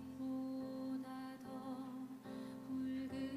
주홍빛보다 더 붉은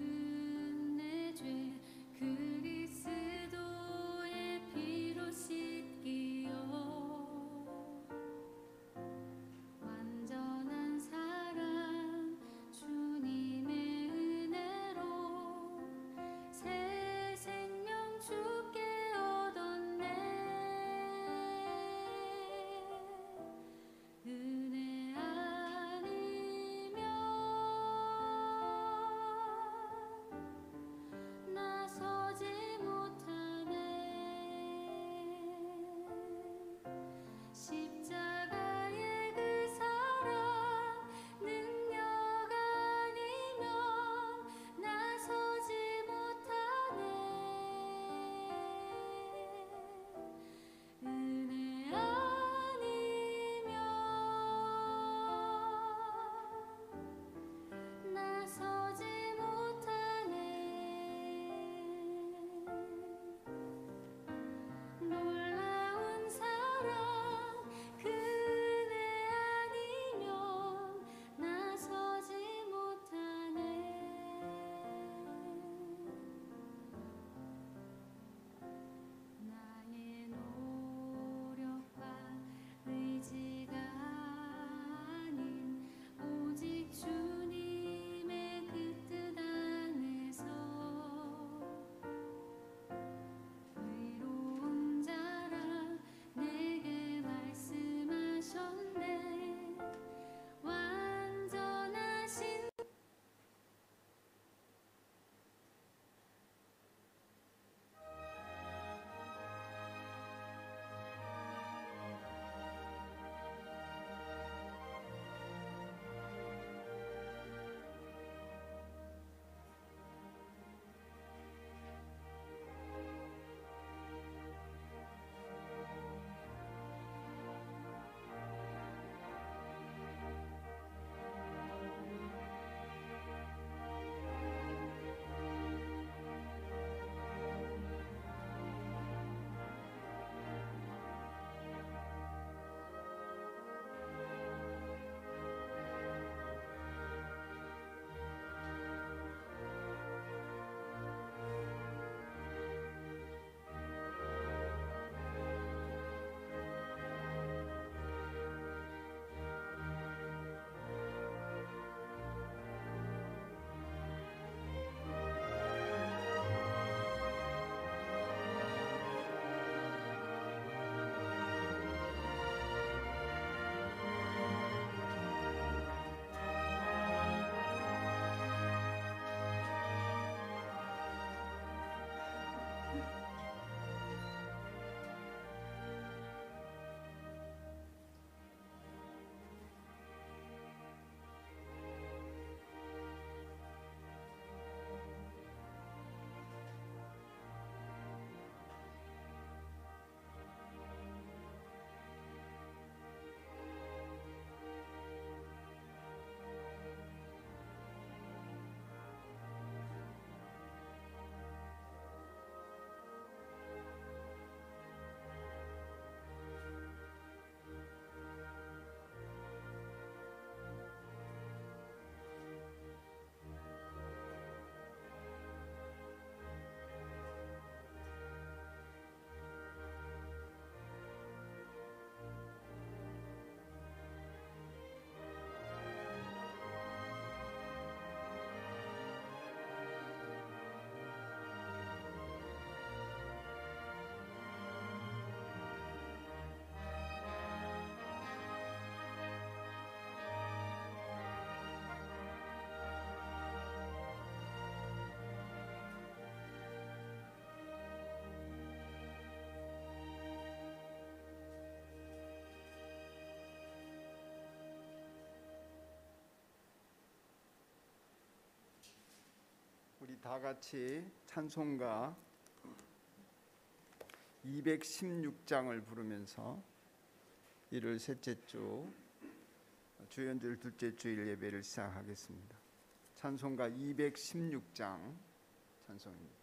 다 같이 찬송가 216장을 부르면서 1월 셋째 주 주연들 둘째 주일 예배를 시작하겠습니다. 찬송가 216장 찬송입니다.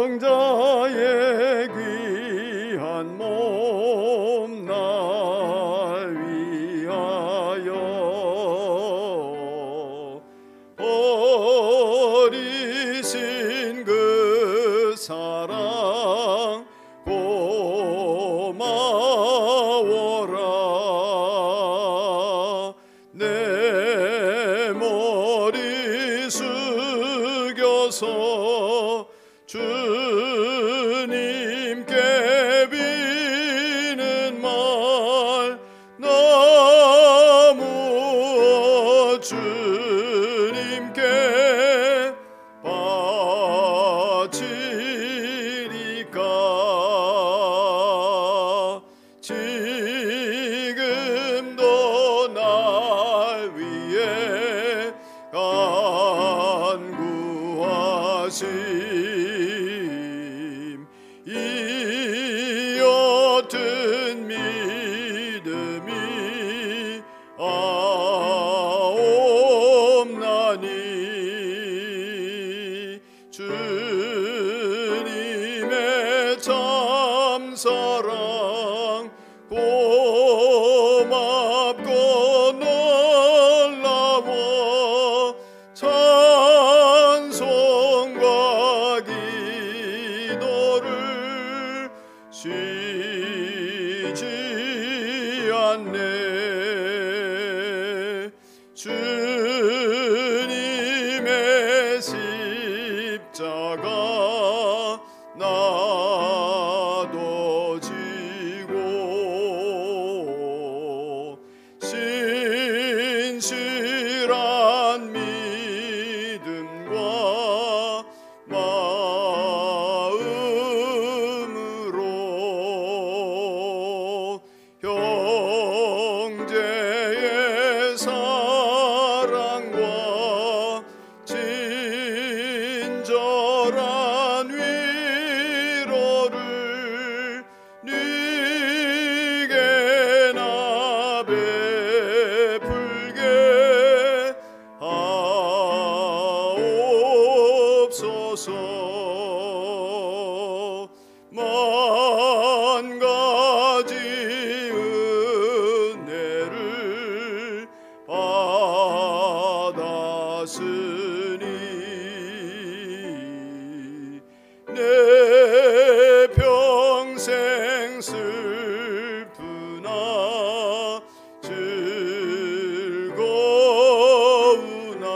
성자의 귀한 몸 날 위하여 버리신 그 사랑 고마워라. 내 머리 숙여서 주님께 비는 말 너무 주님께 바치리까. 지금도 날 위해 간구하시 이 옅은 믿음이 없나니 주님의 참사랑 고맙고 놀라워 찬송과 기도를 쉬지 않네. 주님의 십자가 나도 지고 신실한 믿음과 마음으로 형제의 사랑과 친절한 위로를 네게나 베풀게 하옵소서. 만 가지 은혜를 받았으니 내 평생 슬프나 즐거우나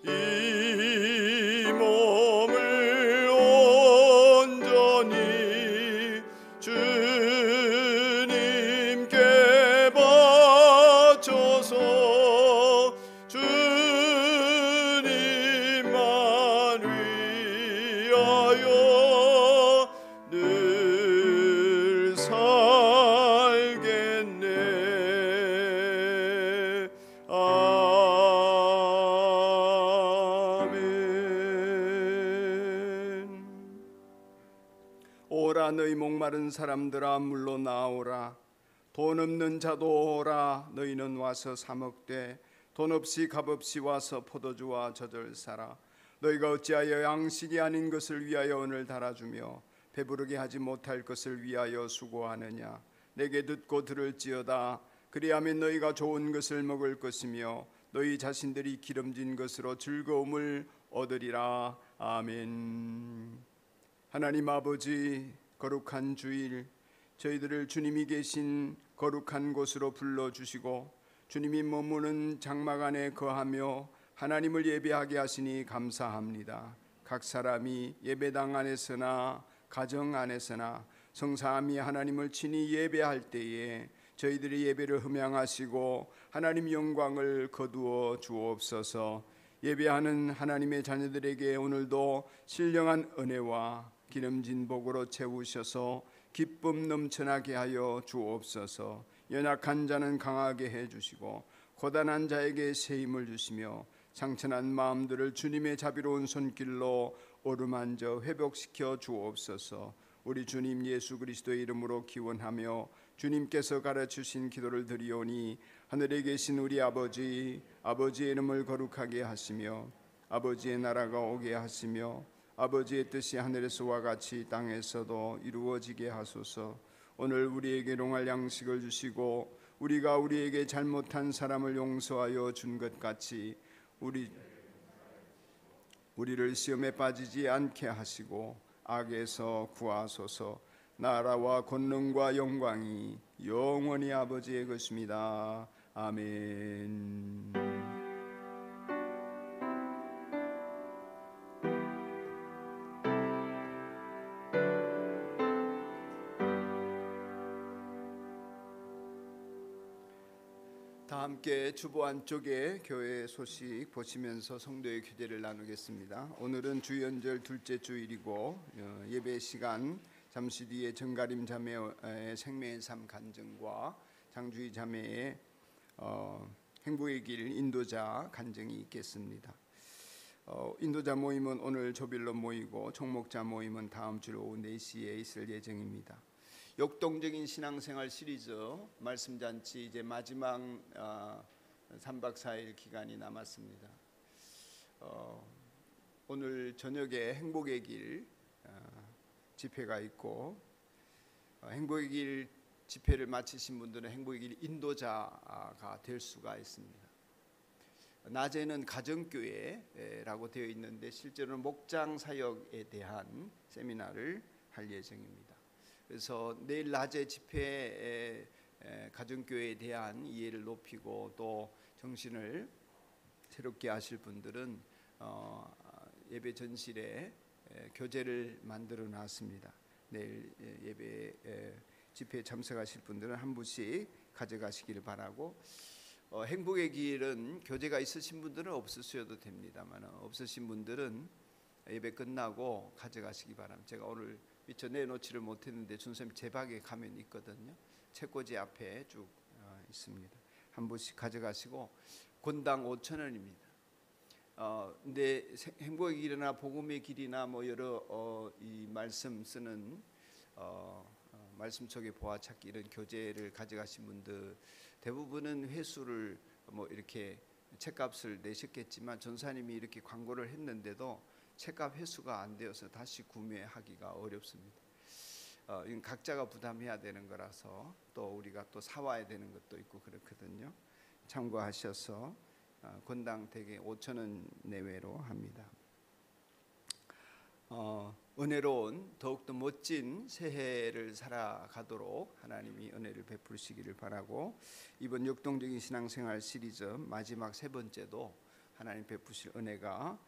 이 몸을 온전히 주님께 바쳐서 주님만 위하여 늘 살겠네. 아멘. 오라 너희 목마른 사람들아 물러 나오라. 돈 없는 자도 오라. 너희는 와서 사 먹되 돈 없이 값 없이 와서 포도주와 젖을 사라. 너희가 어찌하여 양식이 아닌 것을 위하여 은을 달아주며 배부르게 하지 못할 것을 위하여 수고하느냐. 내게 듣고 들을지어다. 그리하면 너희가 좋은 것을 먹을 것이며 너희 자신들이 기름진 것으로 즐거움을 얻으리라. 아멘. 하나님 아버지, 거룩한 주일 저희들을 주님이 계신 거룩한 곳으로 불러주시고 주님이 머무는 장막 안에 거하며 하나님을 예배하게 하시니 감사합니다. 각 사람이 예배당 안에서나 가정 안에서나 성삼위 하나님을 친히 예배할 때에 저희들이 예배를 흠양하시고 하나님 영광을 거두어 주옵소서. 예배하는 하나님의 자녀들에게 오늘도 신령한 은혜와 기름진 복으로 채우셔서 기쁨 넘쳐나게 하여 주옵소서. 연약한 자는 강하게 해주시고 고단한 자에게 새 힘을 주시며 상처난 마음들을 주님의 자비로운 손길로 어루만져 회복시켜 주옵소서. 우리 주님 예수 그리스도의 이름으로 기원하며 주님께서 가르치신 기도를 드리오니 하늘에 계신 우리 아버지의 이름을 거룩하게 하시며 아버지의 나라가 오게 하시며 아버지의 뜻이 하늘에서와 같이 땅에서도 이루어지게 하소서. 오늘 우리에게 일용할 양식을 주시고 우리가 우리에게 잘못한 사람을 용서하여 준 것 같이 우리를 시험에 빠지지 않게 하시고 악에서 구하소서. 나라와 권능과 영광이 영원히 아버지의 것입니다. 아멘. 다 함께 주보 안쪽에 교회 소식 보시면서 성도의 교제를 나누겠습니다. 오늘은 주연절 둘째 주일이고 예배 시간 잠시 뒤에 정가림 자매의 생명의 삶 간증과 장주희 자매의 행복의 길 인도자 간증이 있겠습니다. 인도자 모임은 오늘 조별로 모이고 총목자 모임은 다음 주 오후 4시에 있을 예정입니다. 역동적인 신앙생활 시리즈 말씀잔치 이제 마지막 3박 4일 기간이 남았습니다. 오늘 저녁에 행복의 길 집회가 있고 행복의 길 집회를 마치신 분들은 행복의 길 인도자가 될 수가 있습니다. 낮에는 가정교회라고 되어 있는데 실제로는 목장 사역에 대한 세미나를 할 예정입니다. 그래서 내일 낮에 집회에 가정교회에 대한 이해를 높이고 또 정신을 새롭게 하실 분들은 예배 전실에 교재를 만들어 놨습니다. 내일 예배 집회에 참석하실 분들은 한 부씩 가져가시기를 바라고, 행복의 길은 교재가 있으신 분들은 없으셔도 됩니다만 없으신 분들은 예배 끝나고 가져가시기 바랍니다. 제가 오늘 미처 내놓지를 못했는데 준선생님 제박에 가면 있거든요. 책꽂이 앞에 쭉 있습니다. 한 부씩 가져가시고 권당 5,000원입니다. 근데 행복의 길이나 복음의 길이나 뭐 여러 이 말씀 쓰는 말씀 속의 보아 찾기 이런 교재를 가져가신 분들 대부분은 회수를 뭐 이렇게 책값을 내셨겠지만 전사님이 이렇게 광고를 했는데도 책값 회수가 안 되어서 다시 구매하기가 어렵습니다. 이건 각자가 부담해야 되는 거라서 또 우리가 또 사와야 되는 것도 있고 그렇거든요. 참고하셔서 권당 대개 5,000원 내외로 합니다. 은혜로운 더욱더 멋진 새해를 살아가도록 하나님이 은혜를 베푸시기를 바라고, 이번 역동적인 신앙생활 시리즈 마지막 세 번째도 하나님 베푸실 은혜가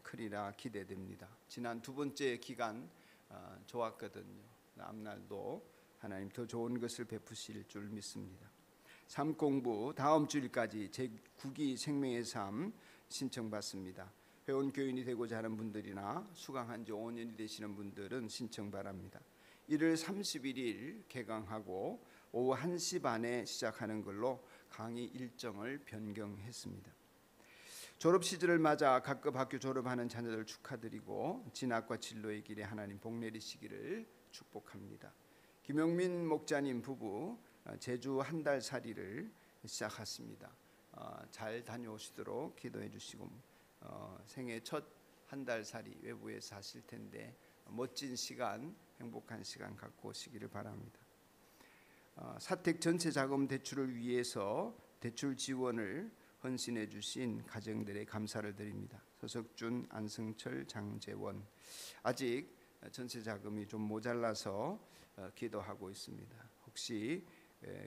크리라 기대됩니다. 지난 두 번째 기간 좋았거든요. 앞날도 하나님 더 좋은 것을 베푸실 줄 믿습니다. 삶 공부 다음 주일까지 제9기 생명의 삶 신청받습니다. 회원교인이 되고자 하는 분들이나 수강한 지 5년이 되시는 분들은 신청 바랍니다. 1월 31일 개강하고 오후 1시 반에 시작하는 걸로 강의 일정을 변경했습니다. 졸업 시즌을 맞아 각급 학교 졸업하는 자녀들 축하드리고 진학과 진로의 길에 하나님 복 내리시기를 축복합니다. 김영민 목자님 부부 제주 한 달 살이를 시작했습니다. 잘 다녀오시도록 기도해 주시고 생애 첫 한 달 살이 외부에서 하실 텐데 멋진 시간, 행복한 시간 갖고 오시기를 바랍니다. 사택 전체 자금 대출을 위해서 대출 지원을 헌신해 주신 가정들의 감사를 드립니다. 서석준, 안승철, 장재원. 아직 전체 자금이 좀 모자라서 기도하고 있습니다. 혹시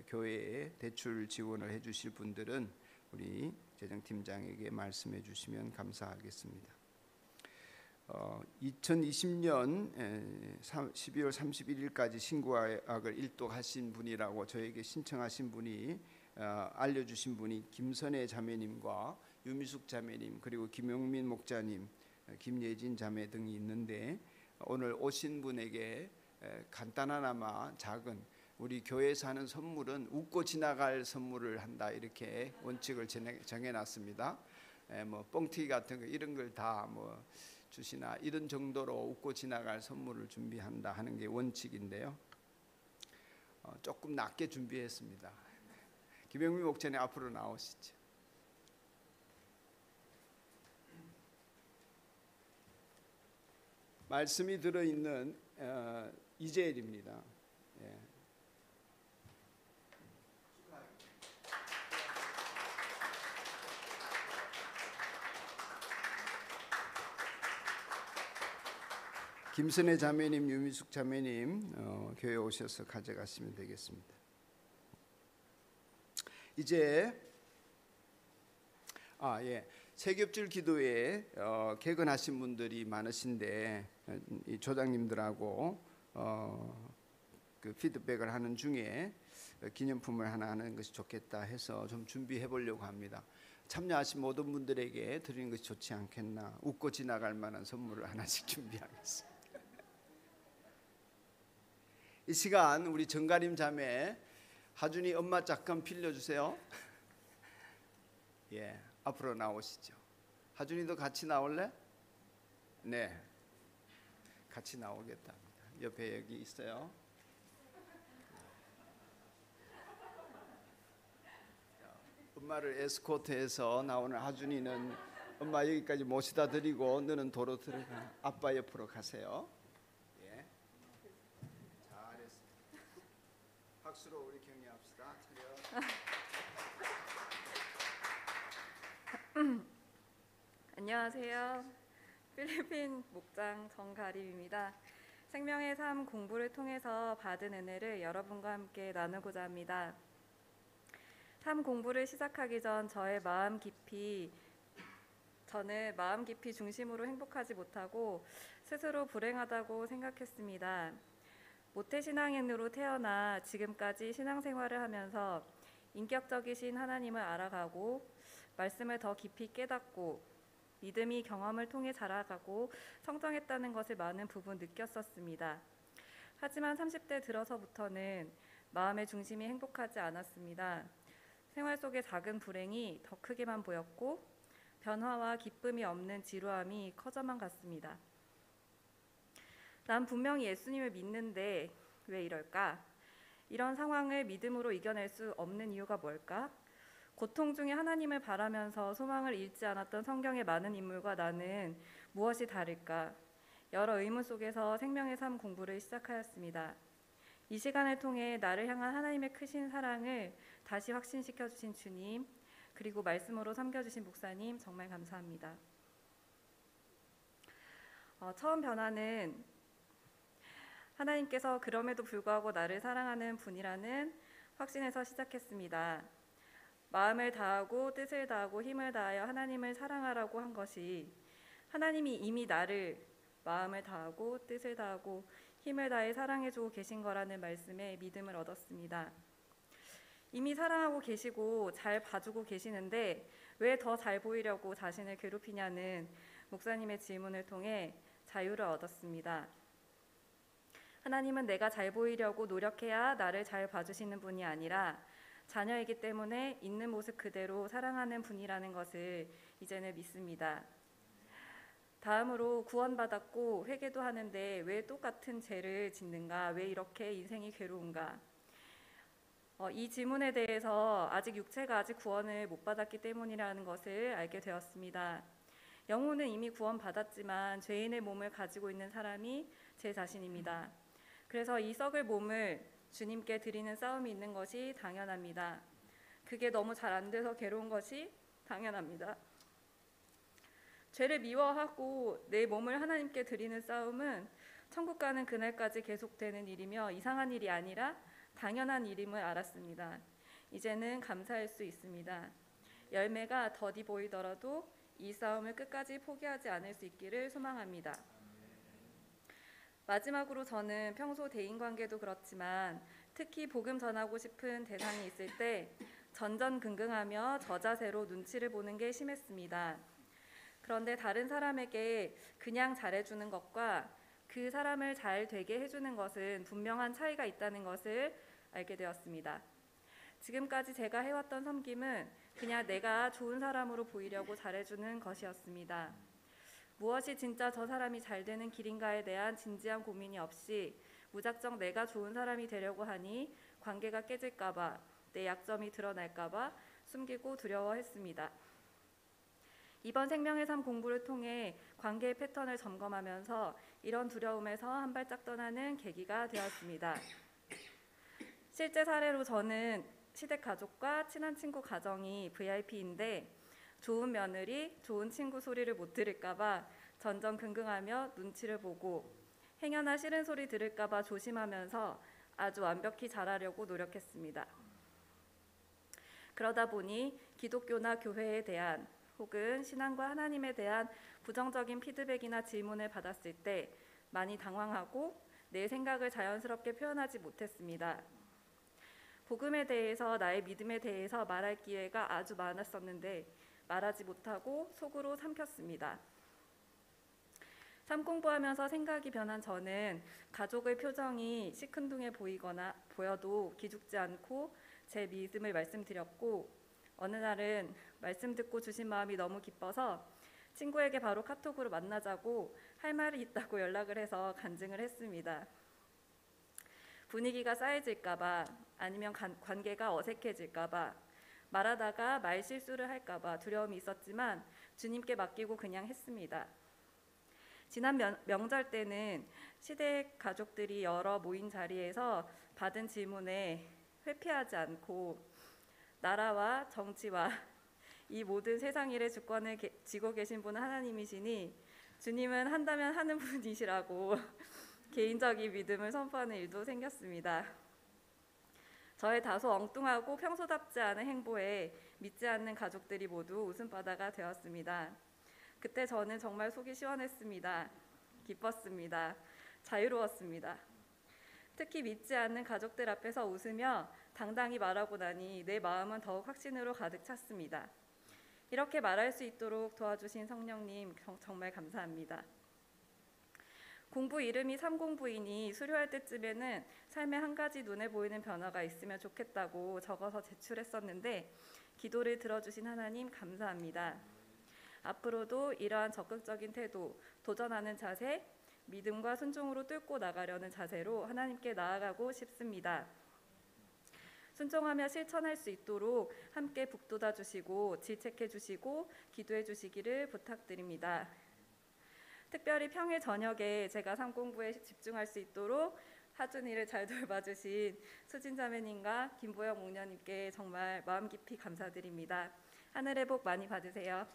교회에 대출 지원을 해 주실 분들은 우리 재정팀장에게 말씀해 주시면 감사하겠습니다. 2020년 12월 31일까지 신구학을 일독하신 분이라고 저에게 신청하신 분이 알려주신 분이 김선혜 자매님과 유미숙 자매님, 그리고 김용민 목자님, 김예진 자매 등이 있는데, 오늘 오신 분에게 간단하나마 작은 우리 교회에서 하는 선물은 웃고 지나갈 선물을 한다, 이렇게 원칙을 정해놨습니다. 뭐 뻥튀기 같은 거 이런 걸 다 뭐 주시나 이런 정도로 웃고 지나갈 선물을 준비한다 하는 게 원칙인데요. 조금 낮게 준비했습니다. 김영민 목사님 앞으로 나오시죠. 말씀이 들어있는 이재일입니다. 예. 김선혜 자매님, 유미숙 자매님 교회 오셔서 가져가시면 되겠습니다. 이제 세겹줄 기도에 개근하신 분들이 많으신데 이 조장님들하고 그 피드백을 하는 중에 기념품을 하나 하는 것이 좋겠다 해서 좀 준비해 보려고 합니다. 참여하신 모든 분들에게 드리는 것이 좋지 않겠나. 웃고 지나갈 만한 선물을 하나씩 준비하겠습니다. 이 시간 우리 정가림 자매 하준이 엄마 잠깐 빌려주세요. 예, 앞으로 나오시죠. 하준이도 같이 나올래? 네, 같이 나오겠답니다. 옆에 여기 있어요. 엄마를 에스코트해서 나오는 하준이는 엄마 여기까지 모시다 드리고 너는 도로 들어가. 아빠 옆으로 가세요. 예, 잘했습니다. 박수로 우리 격려합시다. 안녕하세요. 필리핀 목장 정가림입니다. 생명의 삶 공부를 통해서 받은 은혜를 여러분과 함께 나누고자 합니다. 삶 공부를 시작하기 전 저는 마음 깊이 중심으로 행복하지 못하고 스스로 불행하다고 생각했습니다. 모태신앙인으로 태어나 지금까지 신앙생활을 하면서 인격적이신 하나님을 알아가고 말씀을 더 깊이 깨닫고 믿음이 경험을 통해 자라가고 성장했다는 것을 많은 부분 느꼈었습니다. 하지만 30대 들어서부터는 마음의 중심이 행복하지 않았습니다. 생활 속의 작은 불행이 더 크게만 보였고 변화와 기쁨이 없는 지루함이 커져만 갔습니다. 난 분명히 예수님을 믿는데 왜 이럴까? 이런 상황을 믿음으로 이겨낼 수 없는 이유가 뭘까? 고통 중에 하나님을 바라면서 소망을 잃지 않았던 성경의 많은 인물과 나는 무엇이 다를까? 여러 의문 속에서 생명의 삶 공부를 시작하였습니다. 이 시간을 통해 나를 향한 하나님의 크신 사랑을 다시 확신시켜 주신 주님, 그리고 말씀으로 섬겨주신 목사님 정말 감사합니다. 처음 변화는 하나님께서 그럼에도 불구하고 나를 사랑하는 분이라는 확신에서 시작했습니다. 마음을 다하고 뜻을 다하고 힘을 다하여 하나님을 사랑하라고 한 것이 하나님이 이미 나를 마음을 다하고 뜻을 다하고 힘을 다해 사랑해주고 계신 거라는 말씀에 믿음을 얻었습니다. 이미 사랑하고 계시고 잘 봐주고 계시는데 왜 더 잘 보이려고 자신을 괴롭히냐는 목사님의 질문을 통해 자유를 얻었습니다. 하나님은 내가 잘 보이려고 노력해야 나를 잘 봐주시는 분이 아니라 자녀이기 때문에 있는 모습 그대로 사랑하는 분이라는 것을 이제는 믿습니다. 다음으로 구원받았고 회개도 하는데 왜 똑같은 죄를 짓는가? 왜 이렇게 인생이 괴로운가? 이 질문에 대해서 아직 육체가 아직 구원을 못 받았기 때문이라는 것을 알게 되었습니다. 영혼은 이미 구원받았지만 죄인의 몸을 가지고 있는 사람이 제 자신입니다. 그래서 이 썩을 몸을 주님께 드리는 싸움이 있는 것이 당연합니다. 그게 너무 잘 안 돼서 괴로운 것이 당연합니다. 죄를 미워하고 내 몸을 하나님께 드리는 싸움은 천국 가는 그날까지 계속되는 일이며 이상한 일이 아니라 당연한 일임을 알았습니다. 이제는 감사할 수 있습니다. 열매가 더디 보이더라도 이 싸움을 끝까지 포기하지 않을 수 있기를 소망합니다. 마지막으로 저는 평소 대인관계도 그렇지만 특히 복음 전하고 싶은 대상이 있을 때 전전긍긍하며 저자세로 눈치를 보는 게 심했습니다. 그런데 다른 사람에게 그냥 잘해주는 것과 그 사람을 잘 되게 해주는 것은 분명한 차이가 있다는 것을 알게 되었습니다. 지금까지 제가 해왔던 섬김은 그냥 내가 좋은 사람으로 보이려고 잘해주는 것이었습니다. 무엇이 진짜 저 사람이 잘 되는 길인가에 대한 진지한 고민이 없이 무작정 내가 좋은 사람이 되려고 하니 관계가 깨질까봐, 내 약점이 드러날까봐 숨기고 두려워했습니다. 이번 생명의 삶 공부를 통해 관계의 패턴을 점검하면서 이런 두려움에서 한 발짝 떠나는 계기가 되었습니다. 실제 사례로 저는 시댁 가족과 친한 친구 가정이 VIP인데 좋은 며느리, 좋은 친구 소리를 못 들을까봐 전전긍긍하며 눈치를 보고 행여나 싫은 소리 들을까봐 조심하면서 아주 완벽히 잘하려고 노력했습니다. 그러다 보니 기독교나 교회에 대한 혹은 신앙과 하나님에 대한 부정적인 피드백이나 질문을 받았을 때 많이 당황하고 내 생각을 자연스럽게 표현하지 못했습니다. 복음에 대해서, 나의 믿음에 대해서 말할 기회가 아주 많았었는데 말하지 못하고 속으로 삼켰습니다. 삶 공부하면서 생각이 변한 저는 가족의 표정이 시큰둥해 보여도 기죽지 않고 제 믿음을 말씀드렸고, 어느 날은 말씀 듣고 주신 마음이 너무 기뻐서 친구에게 바로 카톡으로 만나자고 할 말이 있다고 연락을 해서 간증을 했습니다. 분위기가 싸해질까봐, 아니면 관계가 어색해질까봐, 말하다가 말 실수를 할까봐 두려움이 있었지만 주님께 맡기고 그냥 했습니다. 지난 명절 때는 시댁 가족들이 여러 모인 자리에서 받은 질문에 회피하지 않고 나라와 정치와 이 모든 세상 일의 주권을 쥐고 계신 분은 하나님이시니 주님은 한다면 하는 분이시라고 개인적인 믿음을 선포하는 일도 생겼습니다. 저의 다소 엉뚱하고 평소답지 않은 행보에 믿지 않는 가족들이 모두 웃음바다가 되었습니다. 그때 저는 정말 속이 시원했습니다. 기뻤습니다. 자유로웠습니다. 특히 믿지 않는 가족들 앞에서 웃으며 당당히 말하고 나니 내 마음은 더욱 확신으로 가득 찼습니다. 이렇게 말할 수 있도록 도와주신 성령님 정말 감사합니다. 공부 이름이 삼공부이니 수료할 때쯤에는 삶에 한 가지 눈에 보이는 변화가 있으면 좋겠다고 적어서 제출했었는데 기도를 들어주신 하나님 감사합니다. 앞으로도 이러한 적극적인 태도, 도전하는 자세, 믿음과 순종으로 뚫고 나가려는 자세로 하나님께 나아가고 싶습니다. 순종하며 실천할 수 있도록 함께 북돋아 주시고 질책해 주시고 기도해 주시기를 부탁드립니다. 특별히 평일 저녁에 제가 삶 공부에 집중할 수 있도록 하준이를 잘 돌봐주신 수진 자매님과 김보영 목녀님께 정말 마음 깊이 감사드립니다. 하늘의 복 많이 받으세요.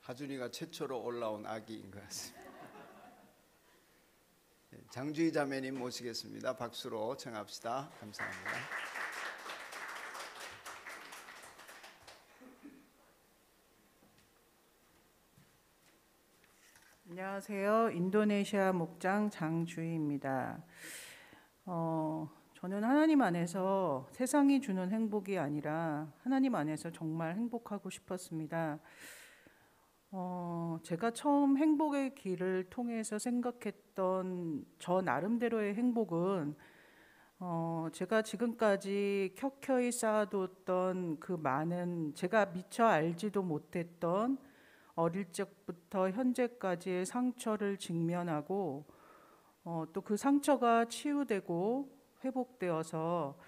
하준이가 최초로 올라온 아기인 것 같습니다. 장주희 자매님 모시겠습니다. 박수로 청합시다. 감사합니다. 안녕하세요. 인도네시아 목장 장주희입니다. 저는 하나님 안에서 세상이 주는 행복이 아니라 하나님 안에서 정말 행복하고 싶었습니다. 제가 처음 행복의 길을 통해서 생각했던 저 나름대로의 행복은 제가 지금까지 켜켜이 쌓아뒀던 그 많은 제가 미처 알지도 못했던 어릴 적부터 현재까지의 상처를 직면하고 또 그 상처가 치유되고 회복되어서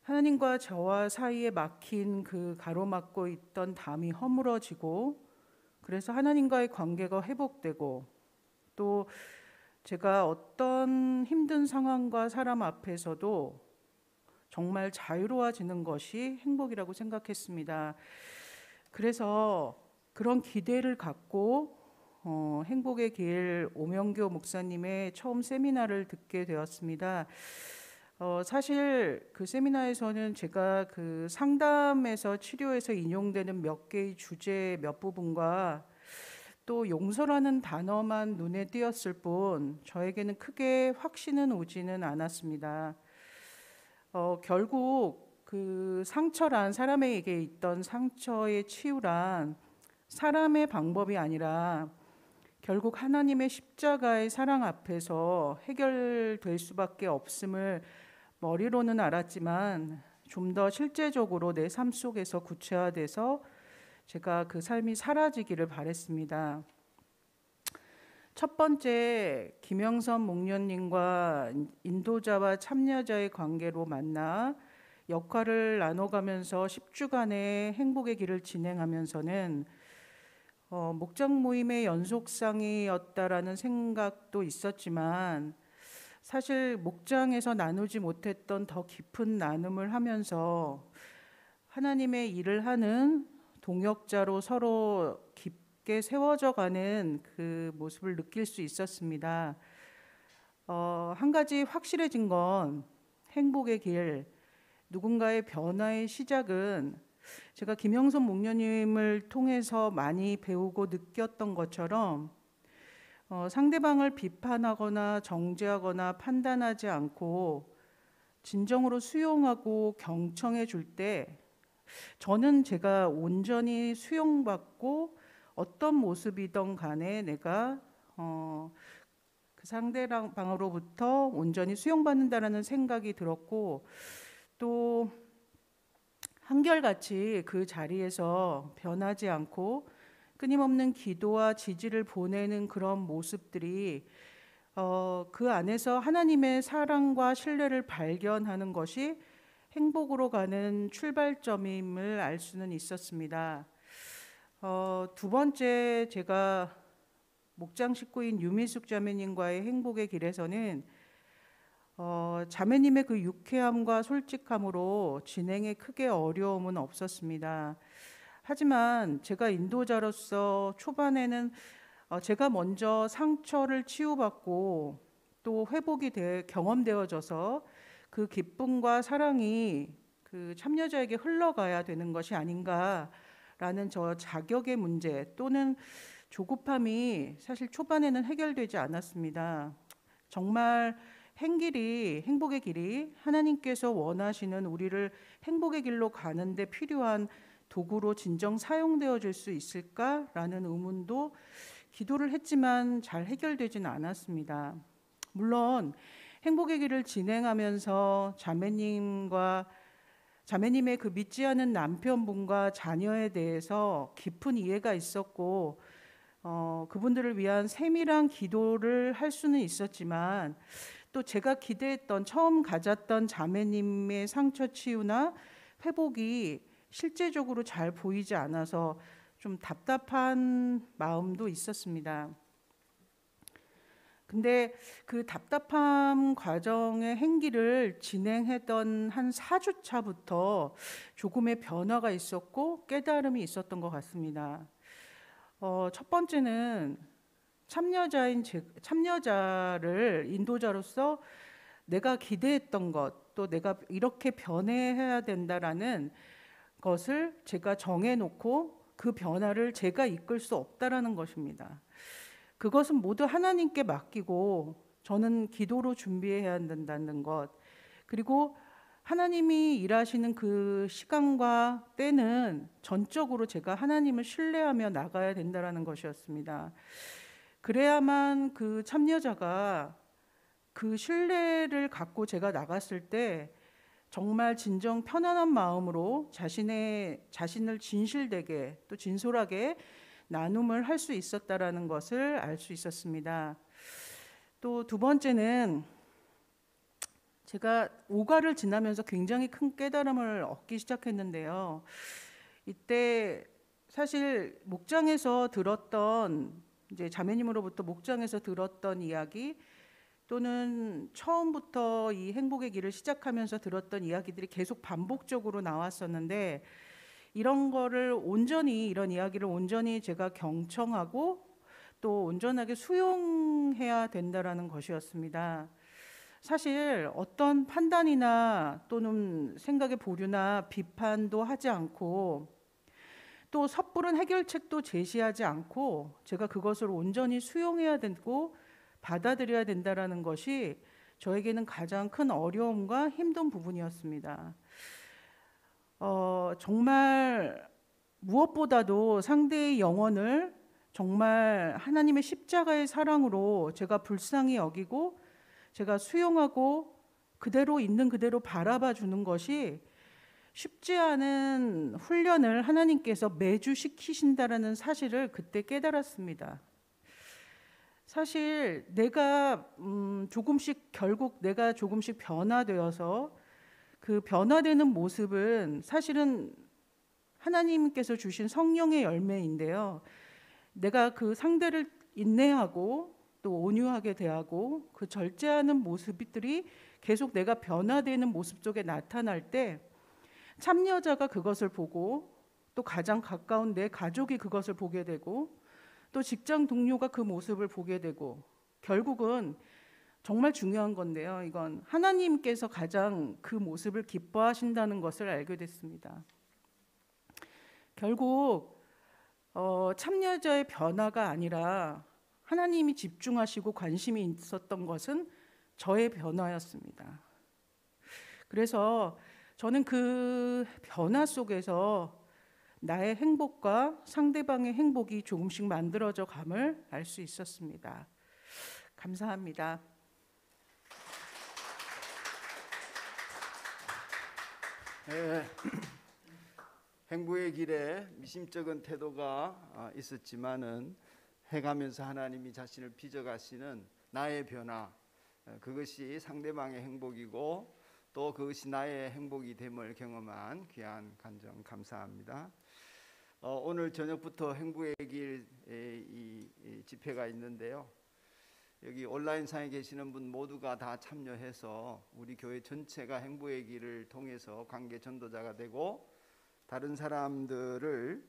하나님과 저와 사이에 막힌 그 가로막고 있던 담이 허물어지고 그래서 하나님과의 관계가 회복되고 또 제가 어떤 힘든 상황과 사람 앞에서도 정말 자유로워지는 것이 행복이라고 생각했습니다. 그래서 그런 기대를 갖고 행복의 길 오명교 목사님의 처음 세미나를 듣게 되었습니다. 사실 그 세미나에서는 제가 그 상담에서 치료에서 인용되는 몇 개의 주제 몇 부분과 또 용서라는 단어만 눈에 띄었을 뿐 저에게는 크게 확신은 오지는 않았습니다. 결국 그 상처란, 사람에게 있던 상처의 치유란 사람의 방법이 아니라 결국 하나님의 십자가의 사랑 앞에서 해결될 수밖에 없음을 머리로는 알았지만 좀 더 실제적으로 내 삶 속에서 구체화돼서 제가 그 삶이 사라지기를 바랬습니다. 첫 번째, 김영선 목련님과 인도자와 참여자의 관계로 만나 역할을 나눠가면서 10주간의 행복의 길을 진행하면서는 목장 모임의 연속상이었다라는 생각도 있었지만 사실 목장에서 나누지 못했던 더 깊은 나눔을 하면서 하나님의 일을 하는 동역자로 서로 깊게 세워져 가는 그 모습을 느낄 수 있었습니다. 한 가지 확실해진 건 행복의 길, 누군가의 변화의 시작은 제가 김영선 목련님을 통해서 많이 배우고 느꼈던 것처럼 상대방을 비판하거나 정죄하거나 판단하지 않고 진정으로 수용하고 경청해 줄 때 저는 제가 온전히 수용받고 어떤 모습이든 간에 내가 그 상대방으로부터 온전히 수용받는다라는 생각이 들었고 또 한결같이 그 자리에서 변하지 않고 끊임없는 기도와 지지를 보내는 그런 모습들이 그 안에서 하나님의 사랑과 신뢰를 발견하는 것이 행복으로 가는 출발점임을 알 수는 있었습니다. 두 번째, 제가 목장 식구인 유미숙 자매님과의 행복의 길에서는 자매님의 그 유쾌함과 솔직함으로 진행에 크게 어려움은 없었습니다. 하지만 제가 인도자로서 초반에는 제가 먼저 상처를 치유받고 또 회복이 경험되어져서 그 기쁨과 사랑이 그 참여자에게 흘러가야 되는 것이 아닌가라는 저 자격의 문제 또는 조급함이 사실 초반에는 해결되지 않았습니다. 정말 행복의 길이 하나님께서 원하시는 우리를 행복의 길로 가는데 필요한 도구로 진정 사용되어질 수 있을까라는 의문도 기도를 했지만 잘 해결되지는 않았습니다. 물론 행복의 길을 진행하면서 자매님의 그 믿지 않은 남편분과 자녀에 대해서 깊은 이해가 있었고 그분들을 위한 세밀한 기도를 할 수는 있었지만 또 제가 처음 가졌던 자매님의 상처 치유나 회복이 실제적으로 잘 보이지 않아서 좀 답답한 마음도 있었습니다. 근데 그 답답함 과정의 행기를 진행했던 한 4주 차부터 조금의 변화가 있었고 깨달음이 있었던 것 같습니다. 첫 번째는 참여자를 인도자로서 내가 기대했던 것, 또 내가 이렇게 변해야 된다라는 것을 제가 정해놓고 그 변화를 제가 이끌 수 없다라는 것입니다. 그것은 모두 하나님께 맡기고 저는 기도로 준비해야 된다는 것, 그리고 하나님이 일하시는 그 시간과 때는 전적으로 제가 하나님을 신뢰하며 나가야 된다는 것이었습니다. 그래야만 그 참여자가 그 신뢰를 갖고 제가 나갔을 때 정말 진정 편안한 마음으로 자신을 진실되게 또 진솔하게 나눔을 할 수 있었다라는 것을 알 수 있었습니다. 또 두 번째는 제가 오가를 지나면서 굉장히 큰 깨달음을 얻기 시작했는데요. 이때 사실 목장에서 들었던 이제 자매님으로부터 목장에서 들었던 이야기 또는 처음부터 이 행복의 길을 시작하면서 들었던 이야기들이 계속 반복적으로 나왔었는데 이런 이야기를 온전히 제가 경청하고 또 온전하게 수용해야 된다라는 것이었습니다. 사실 어떤 판단이나 또는 생각의 보류나 비판도 하지 않고 또 섣부른 해결책도 제시하지 않고 제가 그것을 온전히 수용해야 되고 받아들여야 된다라는 것이 저에게는 가장 큰 어려움과 힘든 부분이었습니다. 정말 무엇보다도 상대의 영혼을 정말 하나님의 십자가의 사랑으로 제가 불쌍히 여기고 제가 수용하고 그대로 있는 그대로 바라봐 주는 것이 쉽지 않은 훈련을 하나님께서 매주 시키신다라는 사실을 그때 깨달았습니다. 사실 결국 내가 조금씩 변화되어서 그 변화되는 모습은 사실은 하나님께서 주신 성령의 열매인데요. 내가 그 상대를 인내하고 또 온유하게 대하고 그 절제하는 모습들이 계속 내가 변화되는 모습 속에 나타날 때 참여자가 그것을 보고 또 가장 가까운 내 가족이 그것을 보게 되고 또 직장 동료가 그 모습을 보게 되고 결국은 정말 중요한 건데요. 이건 하나님께서 가장 그 모습을 기뻐하신다는 것을 알게 됐습니다. 결국 참여자의 변화가 아니라 하나님이 집중하시고 관심이 있었던 것은 저의 변화였습니다. 그래서 저는 그 변화 속에서 나의 행복과 상대방의 행복이 조금씩 만들어져 감을 알 수 있었습니다. 감사합니다. 행복의 길에 미심쩍은 태도가 있었지만은 해가면서 하나님이 자신을 빚어가시는 나의 변화, 그것이 상대방의 행복이고 또 그것이 나의 행복이 됨을 경험한 귀한 간증 감사합니다. 오늘 저녁부터 행복의 길 집회가 있는데요. 여기 온라인상에 계시는 분 모두가 다 참여해서 우리 교회 전체가 행복의 길을 통해서 관계 전도자가 되고 다른 사람들을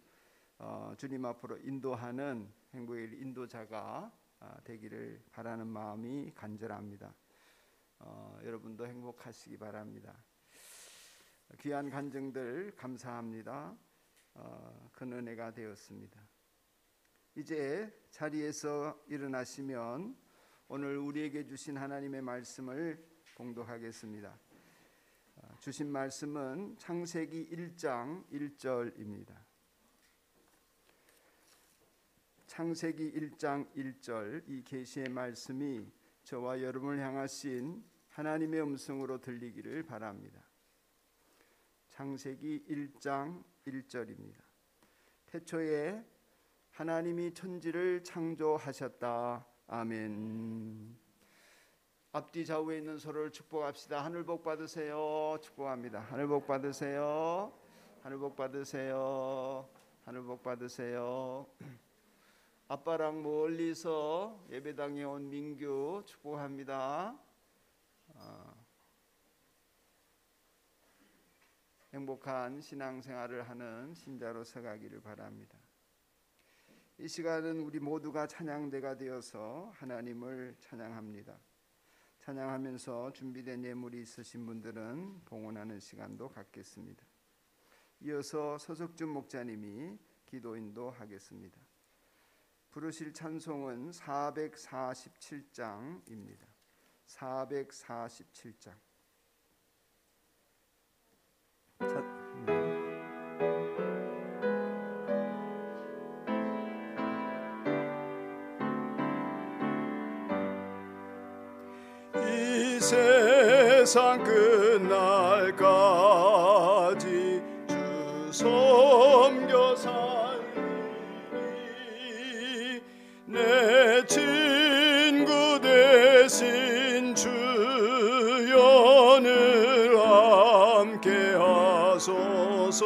주님 앞으로 인도하는 행복의 길 인도자가 되기를 바라는 마음이 간절합니다. 여러분도 행복하시기 바랍니다. 귀한 간증들 감사합니다. 큰 은혜가 되었습니다. 이제 자리에서 일어나시면 오늘 우리에게 주신 하나님의 말씀을 봉독하겠습니다. 주신 말씀은 창세기 1장 1절입니다. 창세기 1장 1절 이 계시의 말씀이 저와 여러분을 향하신 하나님의 음성으로 들리기를 바랍니다. 창세기 1장 1절입니다. 태초에 하나님이 천지를 창조하셨다. 아멘. 앞뒤 좌우에 있는 서로를 축복합시다. 하늘 복 받으세요. 축복합니다. 하늘 복 받으세요. 하늘 복 받으세요. 하늘 복 받으세요. 아빠랑 멀리서 예배당에 온 민규 축복합니다. 행복한 신앙생활을 하는 신자로 서가기를 바랍니다. 이 시간은 우리 모두가 찬양대가 되어서 하나님을 찬양합니다. 찬양하면서 준비된 예물이 있으신 분들은 봉헌하는 시간도 갖겠습니다. 이어서 서석준 목사님이 기도 인도하겠습니다. 부르실 찬송은 447장입니다. 447장. 이 세상 끝날까지 주 섬겨 살리니 내 친구 되신 주연을 함께 하소서.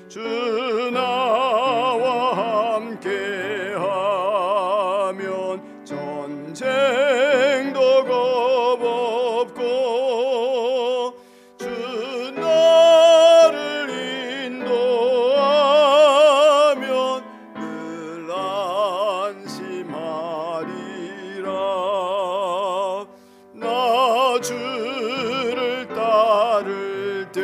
주 나와 함께 하면 전쟁도 겁없고 주 나를 인도하면 늘 안심하리라. 나 주를 따를 때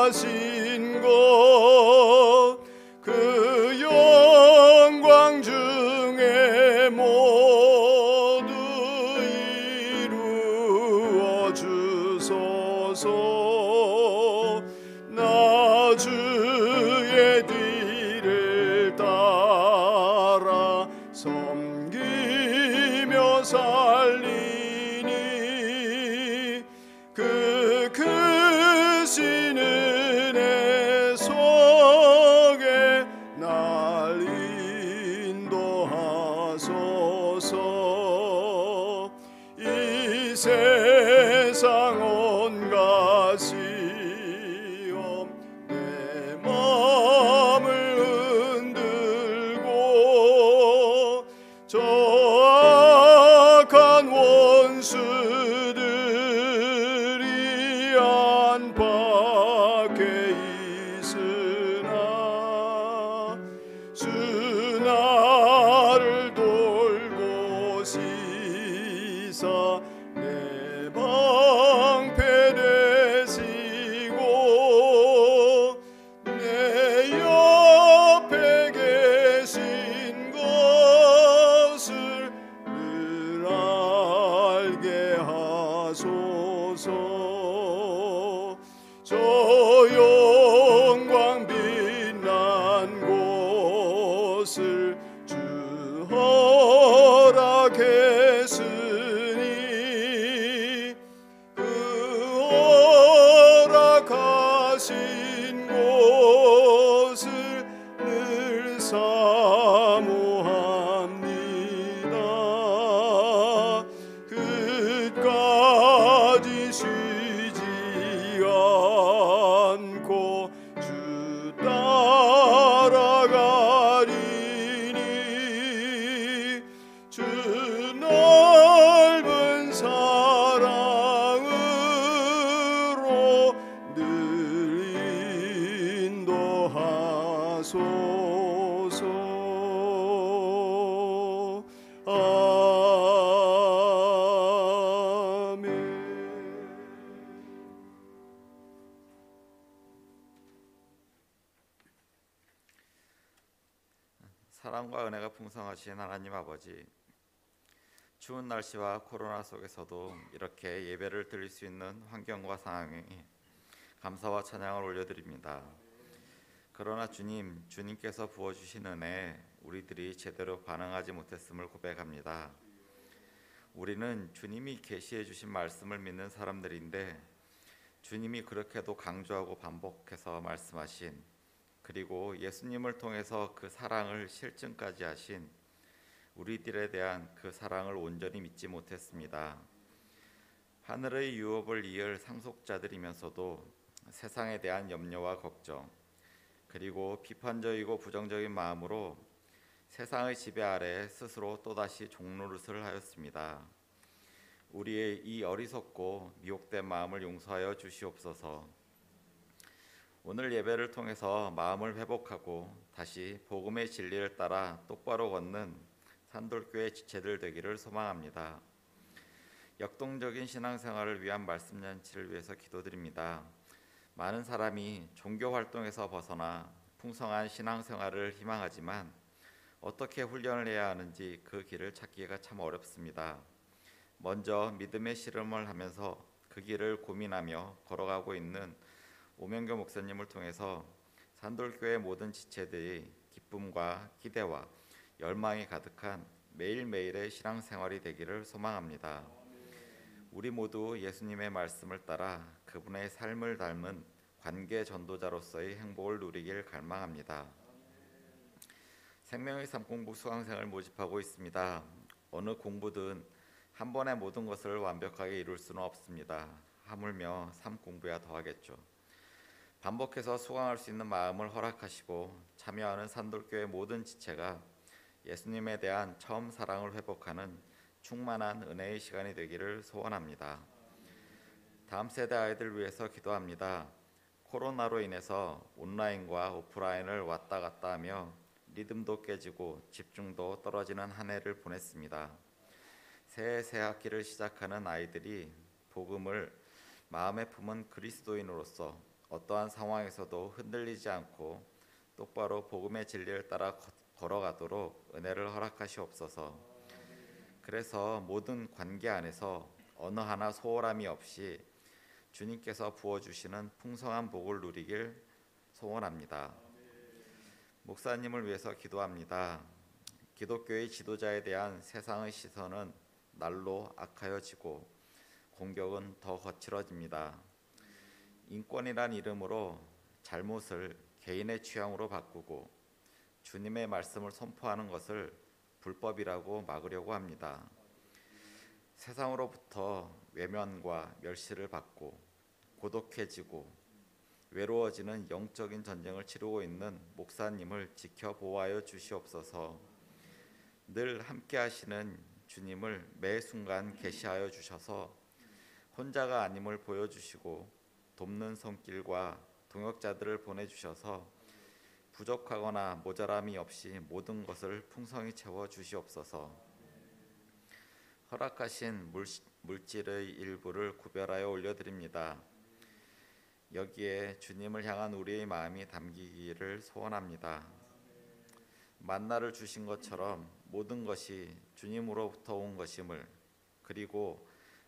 하신 것 그 영광 중에 모두 이루어 주소서. 나 주의 뒤를 따라 섬기며 살리니 그 크신 은혜 속에 날 인도하소서. 이 세상 온 가시험 내 마음을 흔들고 저 악한 원수들이 안팎에 있으나 주 나를 돌보시사 내 방패 되시고 내 옆에 계신 것을 늘 알게 하소서. 저 영광 빛난 곳을 주 허락했으니 그 허락하신 곳을 늘 사모합니다. 끝까지 쉬지 않고 주 따라가리니 주 넓은 사랑으로 늘 인도하소서. 아멘. 사랑과 은혜가 풍성하신 하나님 아버지, 추운 날씨와 코로나 속에서도 이렇게 예배를 드릴 수 있는 환경과 상황에 감사와 찬양을 올려드립니다. 그러나 주님, 주님께서 부어주신 은혜 우리들이 제대로 반응하지 못했음을 고백합니다. 우리는 주님이 계시해 주신 말씀을 믿는 사람들인데 주님이 그렇게도 강조하고 반복해서 말씀하신, 그리고 예수님을 통해서 그 사랑을 실증까지 하신 우리들에 대한 그 사랑을 온전히 믿지 못했습니다. 하늘의 유업을 이을 상속자들이면서도 세상에 대한 염려와 걱정, 그리고 비판적이고 부정적인 마음으로 세상의 지배 아래 스스로 또다시 종노릇을 하였습니다. 우리의 이 어리석고 미혹된 마음을 용서하여 주시옵소서. 오늘 예배를 통해서 마음을 회복하고 다시 복음의 진리를 따라 똑바로 걷는 산돌교회 지체들 되기를 소망합니다. 역동적인 신앙생활을 위한 말씀잔치를 위해서 기도드립니다. 많은 사람이 종교 활동에서 벗어나 풍성한 신앙생활을 희망하지만 어떻게 훈련을 해야 하는지 그 길을 찾기가 참 어렵습니다. 먼저 믿음의 실험을 하면서 그 길을 고민하며 걸어가고 있는 오명교 목사님을 통해서 산돌교회 모든 지체들이 기쁨과 기대와 열망이 가득한 매일매일의 신앙생활이 되기를 소망합니다. 우리 모두 예수님의 말씀을 따라 그분의 삶을 닮은 관계 전도자로서의 행복을 누리길 갈망합니다. 생명의 삶 공부 수강생을 모집하고 있습니다. 어느 공부든 한 번에 모든 것을 완벽하게 이룰 수는 없습니다. 하물며 삶 공부야 더하겠죠. 반복해서 수강할 수 있는 마음을 허락하시고 참여하는 산돌교회 모든 지체가 예수님에 대한 처음 사랑을 회복하는 충만한 은혜의 시간이 되기를 소원합니다. 다음 세대 아이들 위해서 기도합니다. 코로나로 인해서 온라인과 오프라인을 왔다 갔다 하며 리듬도 깨지고 집중도 떨어지는 한 해를 보냈습니다. 새 학기를 시작하는 아이들이 복음을 마음에 품은 그리스도인으로서 어떠한 상황에서도 흔들리지 않고 똑바로 복음의 진리를 따라 걸어가도록 은혜를 허락하시옵소서. 그래서 모든 관계 안에서 어느 하나 소홀함이 없이 주님께서 부어주시는 풍성한 복을 누리길 소원합니다. 목사님을 위해서 기도합니다. 기독교의 지도자에 대한 세상의 시선은 날로 악하여지고 공격은 더 거칠어집니다. 인권이란 이름으로 잘못을 개인의 취향으로 바꾸고 주님의 말씀을 선포하는 것을 불법이라고 막으려고 합니다. 세상으로부터 외면과 멸시를 받고 고독해지고 외로워지는 영적인 전쟁을 치르고 있는 목사님을 지켜 보호하여 주시옵소서. 늘 함께 하시는 주님을 매 순간 계시하여 주셔서 혼자가 아님을 보여주시고 돕는 손길과 동역자들을 보내주셔서 부족하거나 모자람이 없이 모든 것을 풍성히 채워 주시옵소서. 허락하신 물질의 일부를 구별하여 올려드립니다. 여기에 주님을 향한 우리의 마음이 담기기를 소원합니다. 만나를 주신 것처럼 모든 것이 주님으로부터 온 것임을, 그리고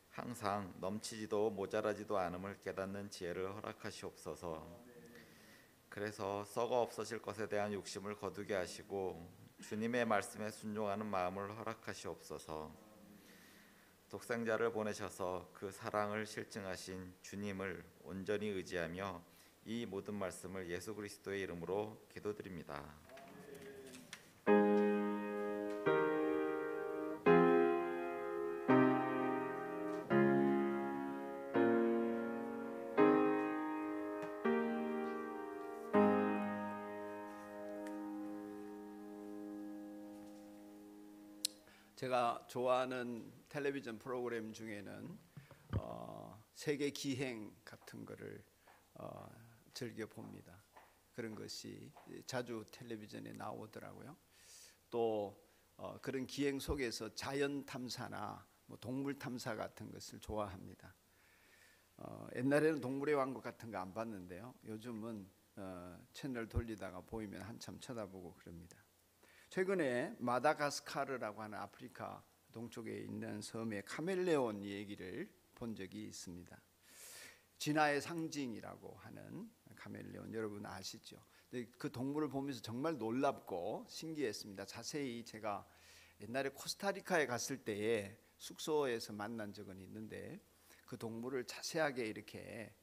항상 넘치지도 모자라지도 않음을 깨닫는 지혜를 허락하시옵소서. 그래서 썩어 없어질 것에 대한 욕심을 거두게 하시고 주님의 말씀에 순종하는 마음을 허락하시옵소서. 독생자를 보내셔서 그 사랑을 실증하신 주님을 온전히 의지하며 이 모든 말씀을 예수 그리스도의 이름으로 기도드립니다. 제가 좋아하는 텔레비전 프로그램 중에는 세계 기행 같은 거를 즐겨 봅니다. 그런 것이 자주 텔레비전에 나오더라고요. 또 그런 기행 속에서 자연 탐사나 뭐 동물 탐사 같은 것을 좋아합니다. 옛날에는 동물의 왕국 같은 거 안 봤는데요. 요즘은 채널 돌리다가 보이면 한참 쳐다보고 그럽니다. 최근에 마다가스카르라고 하는 아프리카 동쪽에 있는 섬의 카멜레온 얘기를 본 적이 있습니다. 진화의 상징이라고 하는 카멜레온, 여러분 아시죠? 그 동물을 보면서 정말 놀랍고 신기했습니다. 자세히 제가 옛날에 코스타리카에 갔을 때에 숙소에서 만난 적은 있는데 그 동물을 자세하게 이렇게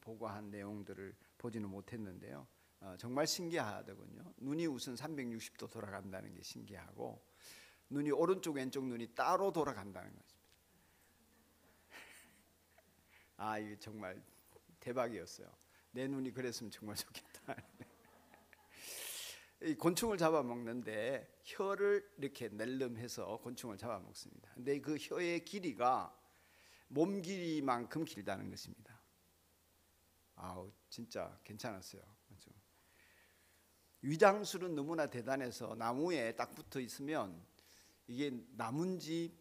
보고한 내용들을 보지는 못했는데요. 정말 신기하더군요. 눈이 우선 360도 돌아간다는 게 신기하고, 눈이 오른쪽 왼쪽 눈이 따로 돌아간다는 것입니다. 이게 정말 대박이었어요. 내 눈이 그랬으면 정말 좋겠다. 이 곤충을 잡아먹는데 혀를 이렇게 낼름해서 곤충을 잡아먹습니다. 근데 그 혀의 길이가 몸 길이만큼 길다는 것입니다. 진짜 괜찮았어요. 그렇죠? 위장술은 너무나 대단해서 나무에 딱 붙어 있으면 이게 나무인지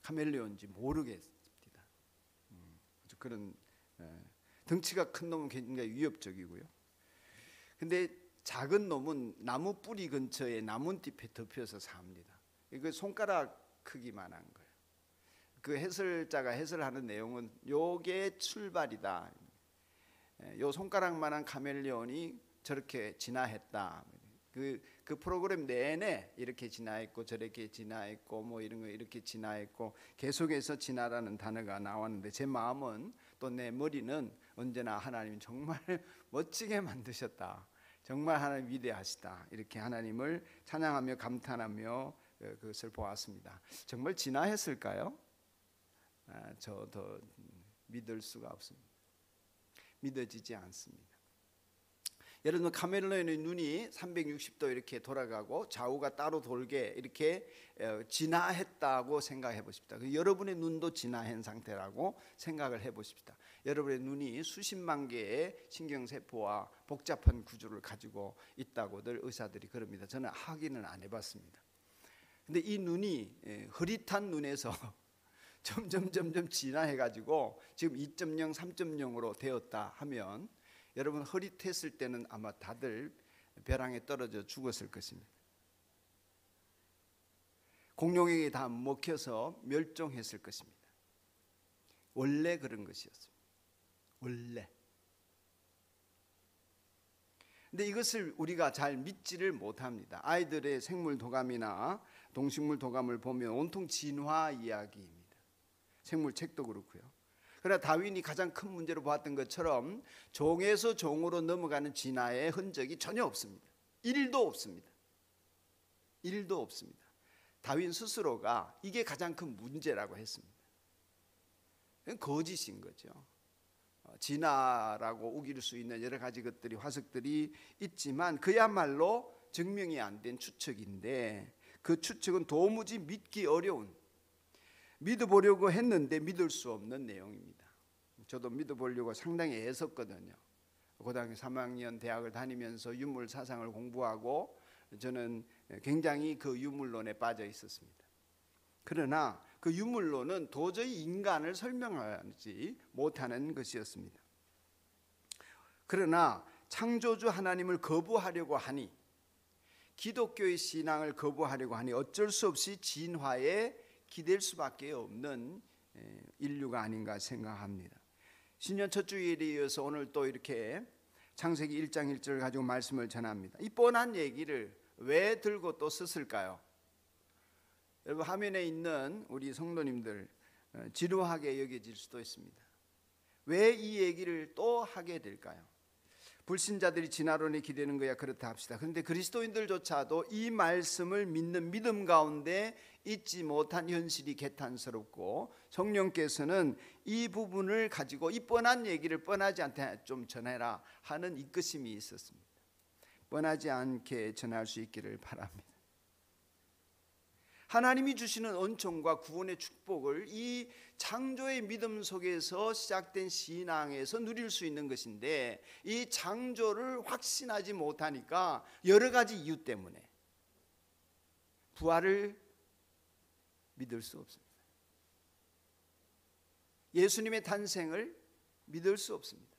카멜레온인지 모르겠습니다. 그런 등치가 큰 놈은 굉장히 위협적이고요. 근데 작은 놈은 나무 뿌리 근처에 나뭇잎에 덮여서 삽니다. 이거 손가락 크기만한 거예요. 그 해설자가 해설하는 내용은 요게 출발이다. 요 손가락만한 카멜레온이 저렇게 진화했다. 그 프로그램 내내 이렇게 진화했고 저렇게 진화했고 뭐 이런 거 이렇게 진화했고 계속해서 진화라는 단어가 나왔는데, 제 마음은 또 내 머리는 언제나 하나님이 정말 멋지게 만드셨다. 정말 하나님 위대하시다. 이렇게 하나님을 찬양하며 감탄하며 그것을 보았습니다. 정말 진화했을까요? 저도 믿을 수가 없습니다. 믿어지지 않습니다. 여러분, 카멜레온의 눈이 360도 이렇게 돌아가고 좌우가 따로 돌게 이렇게 진화했다고 생각해 보십시다. 여러분의 눈도 진화한 상태라고 생각을 해 보십시다. 여러분의 눈이 수십만 개의 신경세포와 복잡한 구조를 가지고 있다고들 의사들이 그럽니다. 저는 확인은 안 해봤습니다. 근데 이 눈이 흐릿한 눈에서 점점 진화해가지고 지금 2.0, 3.0으로 되었다 하면 여러분 흐릿했을 때는 아마 다들 벼랑에 떨어져 죽었을 것입니다. 공룡에게 다 먹혀서 멸종했을 것입니다. 원래 그런 것이었습니다. 원래. 근데 이것을 우리가 잘 믿지를 못합니다. 아이들의 생물 도감이나 동식물 도감을 보면 온통 진화 이야기입니다. 생물 책도 그렇고요. 그러나 다윈이 가장 큰 문제로 보았던 것처럼 종에서 종으로 넘어가는 진화의 흔적이 전혀 없습니다. 1도 없습니다. 1도 없습니다. 다윈 스스로가 이게 가장 큰 문제라고 했습니다. 거짓인 거죠. 진화라고 우길 수 있는 여러 가지 것들이 화석들이 있지만 그야말로 증명이 안 된 추측인데 그 추측은 도무지 믿기 어려운, 믿어보려고 했는데 믿을 수 없는 내용입니다. 저도 믿어보려고 상당히 애썼거든요. 고등학교 3학년 대학을 다니면서 유물 사상을 공부하고 저는 굉장히 그 유물론에 빠져 있었습니다. 그러나 그 유물론은 도저히 인간을 설명하지 못하는 것이었습니다. 그러나 창조주 하나님을 거부하려고 하니, 기독교의 신앙을 거부하려고 하니 어쩔 수 없이 진화에 기댈 수밖에 없는 인류가 아닌가 생각합니다. 신년 첫 주일에 이어서 오늘 또 이렇게 창세기 1장 1절을 가지고 말씀을 전합니다. 이 뻔한 얘기를 왜 들고 또 썼을까요? 여러분 화면에 있는 우리 성도님들 지루하게 여겨질 수도 있습니다. 왜 이 얘기를 또 하게 될까요? 불신자들이 진화론에 기대는 거야 그렇다 합시다. 그런데 그리스도인들조차도 이 말씀을 믿는 믿음 가운데 잊지 못한 현실이 개탄스럽고 성령께서는 이 부분을 가지고 이 뻔한 얘기를 뻔하지 않게 좀 전해라 하는 이끄심이 있었습니다. 뻔하지 않게 전할 수 있기를 바랍니다. 하나님이 주시는 은총과 구원의 축복을 이 창조의 믿음 속에서 시작된 신앙에서 누릴 수 있는 것인데 이 창조를 확신하지 못하니까 여러 가지 이유 때문에 부활을 믿을 수 없습니다. 예수님의 탄생을 믿을 수 없습니다.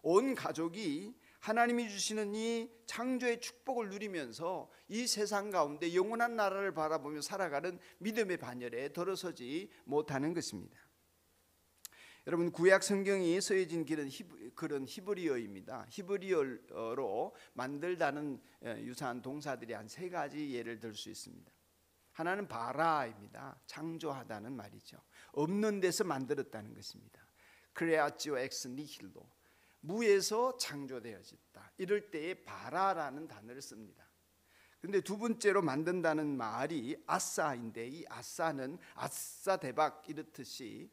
온 가족이 하나님이 주시는 이 창조의 축복을 누리면서 이 세상 가운데 영원한 나라를 바라보며 살아가는 믿음의 반열에 들어서지 못하는 것입니다. 여러분 구약 성경이 쓰여진 글은 히브리어입니다. 히브리어로 만들다는 유사한 동사들이 한 3가지 예를 들 수 있습니다. 하나는 바라입니다. 창조하다는 말이죠. 없는 데서 만들었다는 것입니다. 크레아치오 엑스 니힐로, 무에서 창조되어졌다. 이럴 때에 바라라는 단어를 씁니다. 그런데 두 번째로 만든다는 말이 아싸인데 이 아싸는 아싸 대박 이렇듯이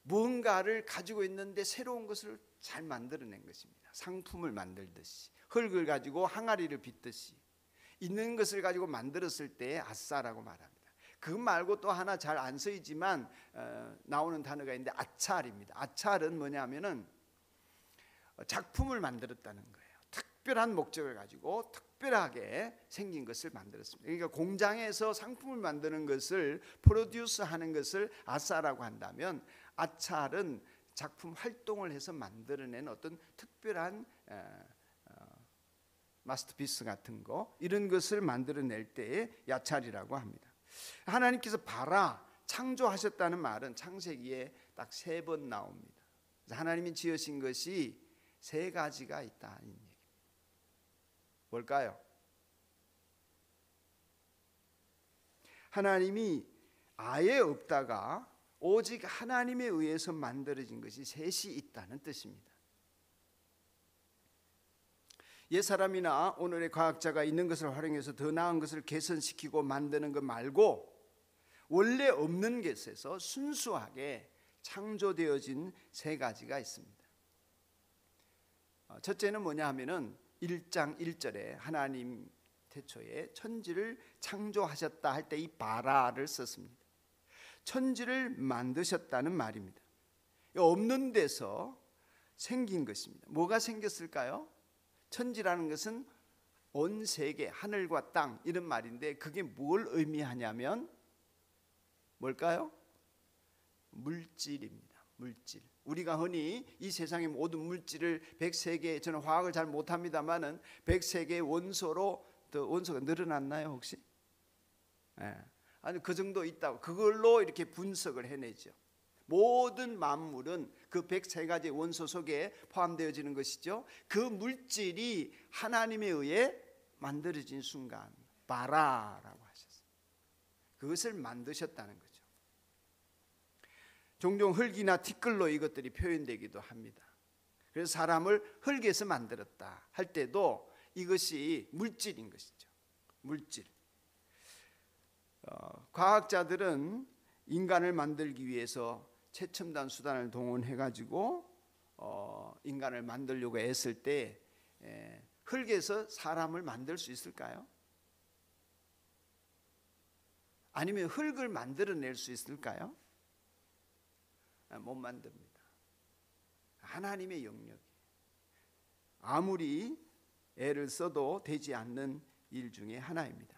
무언가를 가지고 있는데 새로운 것을 잘 만들어낸 것입니다. 상품을 만들듯이 흙을 가지고 항아리를 빚듯이 있는 것을 가지고 만들었을 때 아싸라고 말합니다. 그 말고 또 하나 잘 안 쓰이지만 나오는 단어가 있는데 아찰입니다. 아찰은 뭐냐면은 작품을 만들었다는 거예요. 특별한 목적을 가지고 특별하게 생긴 것을 만들었습니다. 그러니까 공장에서 상품을 만드는 것을 프로듀스 하는 것을 아싸라고 한다면 아찰은 작품 활동을 해서 만들어낸 어떤 특별한 마스터피스 같은 거 이런 것을 만들어낼 때에 야찰이라고 합니다. 하나님께서 바라 창조하셨다는 말은 창세기에 딱 3번 나옵니다. 하나님이 지으신 것이 3가지가 있다. 뭘까요? 하나님이 아예 없다가 오직 하나님에 의해서 만들어진 것이 3이 있다는 뜻입니다. 옛사람이나 오늘의 과학자가 있는 것을 활용해서 더 나은 것을 개선시키고 만드는 것 말고 원래 없는 것에서 순수하게 창조되어진 3가지가 있습니다. 첫째는 뭐냐 하면은 1장 1절에 하나님 태초에 천지를 창조하셨다 할 때 이 바라를 썼습니다. 천지를 만드셨다는 말입니다. 없는 데서 생긴 것입니다. 뭐가 생겼을까요? 천지라는 것은 온 세계, 하늘과 땅 이런 말인데 그게 뭘 의미하냐면 뭘까요? 물질입니다. 물질. 우리가 흔히 이 세상의 모든 물질을 103개, 저는 화학을 잘 못합니다만은 103개의 원소로, 더 원소가 늘어났나요 혹시? 예. 아니 그 정도 있다고 그걸로 이렇게 분석을 해내죠. 모든 만물은 그 103가지 원소 속에 포함되어지는 것이죠. 그 물질이 하나님에 의해 만들어진 순간 바라라고 하셨어요. 그것을 만드셨다는 거죠. 종종 흙이나 티끌로 이것들이 표현되기도 합니다. 그래서 사람을 흙에서 만들었다 할 때도 이것이 물질인 것이죠. 물질. 과학자들은 인간을 만들기 위해서 최첨단 수단을 동원해 가지고 인간을 만들려고 애쓸 때 흙에서 사람을 만들 수 있을까요? 아니면 흙을 만들어낼 수 있을까요? 못 만듭니다. 하나님의 영역이 아무리 애를 써도 되지 않는 일 중에 하나입니다.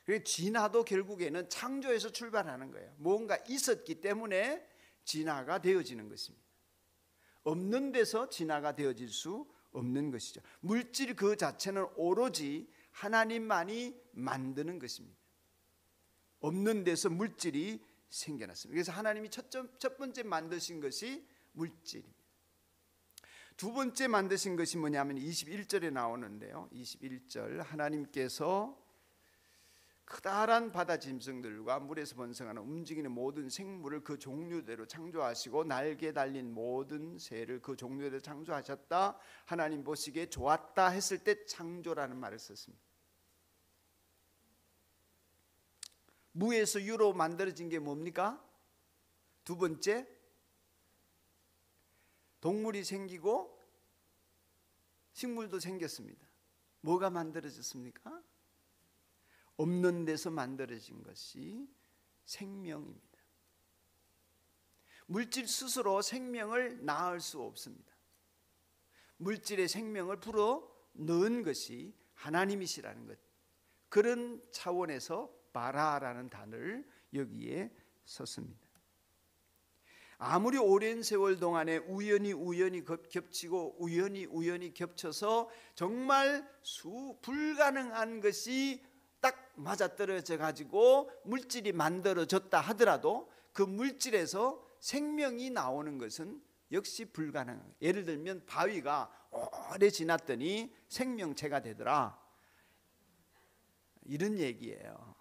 그리고 진화도 결국에는 창조에서 출발하는 거예요. 뭔가 있었기 때문에 진화가 되어지는 것입니다. 없는 데서 진화가 되어질 수 없는 것이죠. 물질 그 자체는 오로지 하나님만이 만드는 것입니다. 없는 데서 물질이 생겨났습니다. 그래서 하나님이 첫 번째 만드신 것이 물질입니다. 두 번째 만드신 것이 뭐냐면 21절에 나오는데요. 21절 하나님께서 크다란 바다 짐승들과 물에서 번성하는 움직이는 모든 생물을 그 종류대로 창조하시고 날개 달린 모든 새를 그 종류대로 창조하셨다. 하나님 보시기에 좋았다 했을 때 창조라는 말을 썼습니다. 무에서 유로 만들어진 게 뭡니까? 두 번째, 동물이 생기고 식물도 생겼습니다. 뭐가 만들어졌습니까? 없는 데서 만들어진 것이 생명입니다. 물질 스스로 생명을 낳을 수 없습니다. 물질의 생명을 불어 넣은 것이 하나님이시라는 것. 그런 차원에서 바라라는 단어를 여기에 썼습니다. 아무리 오랜 세월 동안에 우연히 겹치고 우연히 겹쳐서 정말 불가능한 것이 딱 맞아떨어져 가지고 물질이 만들어졌다 하더라도 그 물질에서 생명이 나오는 것은 역시 불가능해요. 예를 들면 바위가 오래 지났더니 생명체가 되더라, 이런 얘기예요.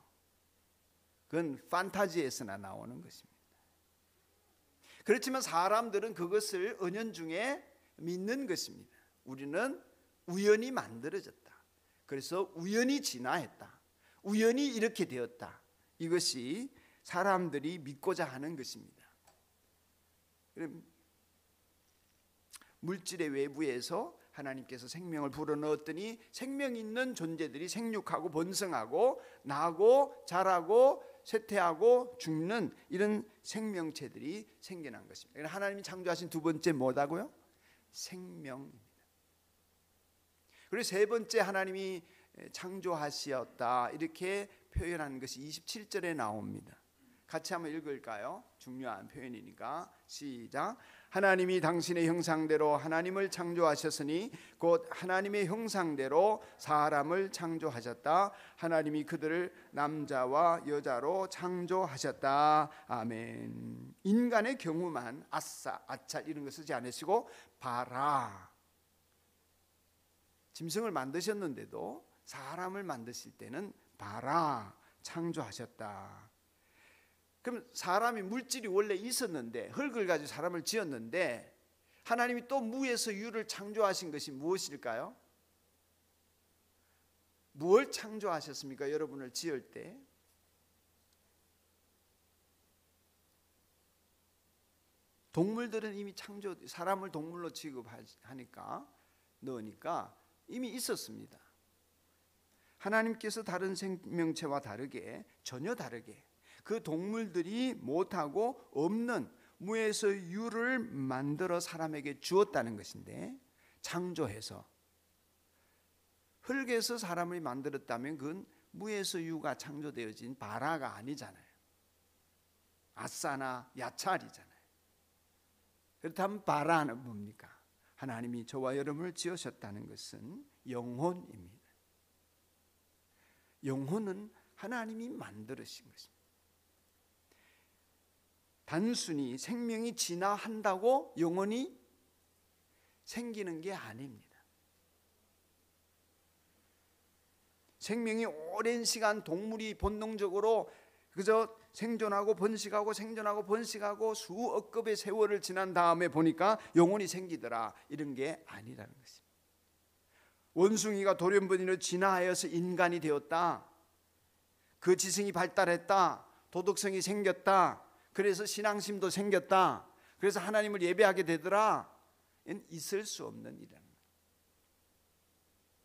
그건 판타지에서나 나오는 것입니다. 그렇지만 사람들은 그것을 은연중에 믿는 것입니다. 우리는 우연히 만들어졌다, 그래서 우연히 진화했다, 우연히 이렇게 되었다, 이것이 사람들이 믿고자 하는 것입니다. 물질의 외부에서 하나님께서 생명을 불어넣었더니 생명 있는 존재들이 생육하고 번성하고 나고 자라고 쇠퇴하고 죽는 이런 생명체들이 생겨난 것입니다. 하나님이 창조하신 두 번째 뭐다고요? 생명입니다. 그리고 세 번째 하나님이 창조하시었다 이렇게 표현한 것이 27절에 나옵니다. 같이 한번 읽을까요? 중요한 표현이니까 시작. 하나님이 당신의 형상대로 하나님을 창조하셨으니 곧 하나님의 형상대로 사람을 창조하셨다. 하나님이 그들을 남자와 여자로 창조하셨다. 아멘. 인간의 경우만 아싸, 아차 이런 거 쓰지 않으시고 바라. 짐승을 만드셨는데도 사람을 만드실 때는 바라, 창조하셨다. 그럼 사람이 물질이 원래 있었는데 흙을 가지고 사람을 지었는데 하나님이 또 무에서 유를 창조하신 것이 무엇일까요? 무엇을 창조하셨습니까? 여러분을 지을 때 동물들은 이미 사람을 동물로 취급하니까 넣으니까 이미 있었습니다. 하나님께서 다른 생명체와 다르게 전혀 다르게 그 동물들이 못하고 없는 무에서 유를 만들어 사람에게 주었다는 것인데, 창조해서 흙에서 사람을 만들었다면 그건 무에서 유가 창조되어진 바라가 아니잖아요. 아싸나 야찰이잖아요. 그렇다면 바라는 뭡니까? 하나님이 저와 여러분을 지으셨다는 것은 영혼입니다. 영혼은 하나님이 만들으신 것입니다. 단순히 생명이 진화한다고 영혼이 생기는 게 아닙니다. 생명이 오랜 시간 동물이 본능적으로 그저 생존하고 번식하고 생존하고 번식하고 수억 급의 세월을 지난 다음에 보니까 영혼이 생기더라, 이런 게 아니라는 것입니다. 원숭이가 돌연변이로 진화하여서 인간이 되었다, 그 지성이 발달했다, 도덕성이 생겼다, 그래서 신앙심도 생겼다, 그래서 하나님을 예배하게 되더라, 이는 있을 수 없는 일이라는 거예요.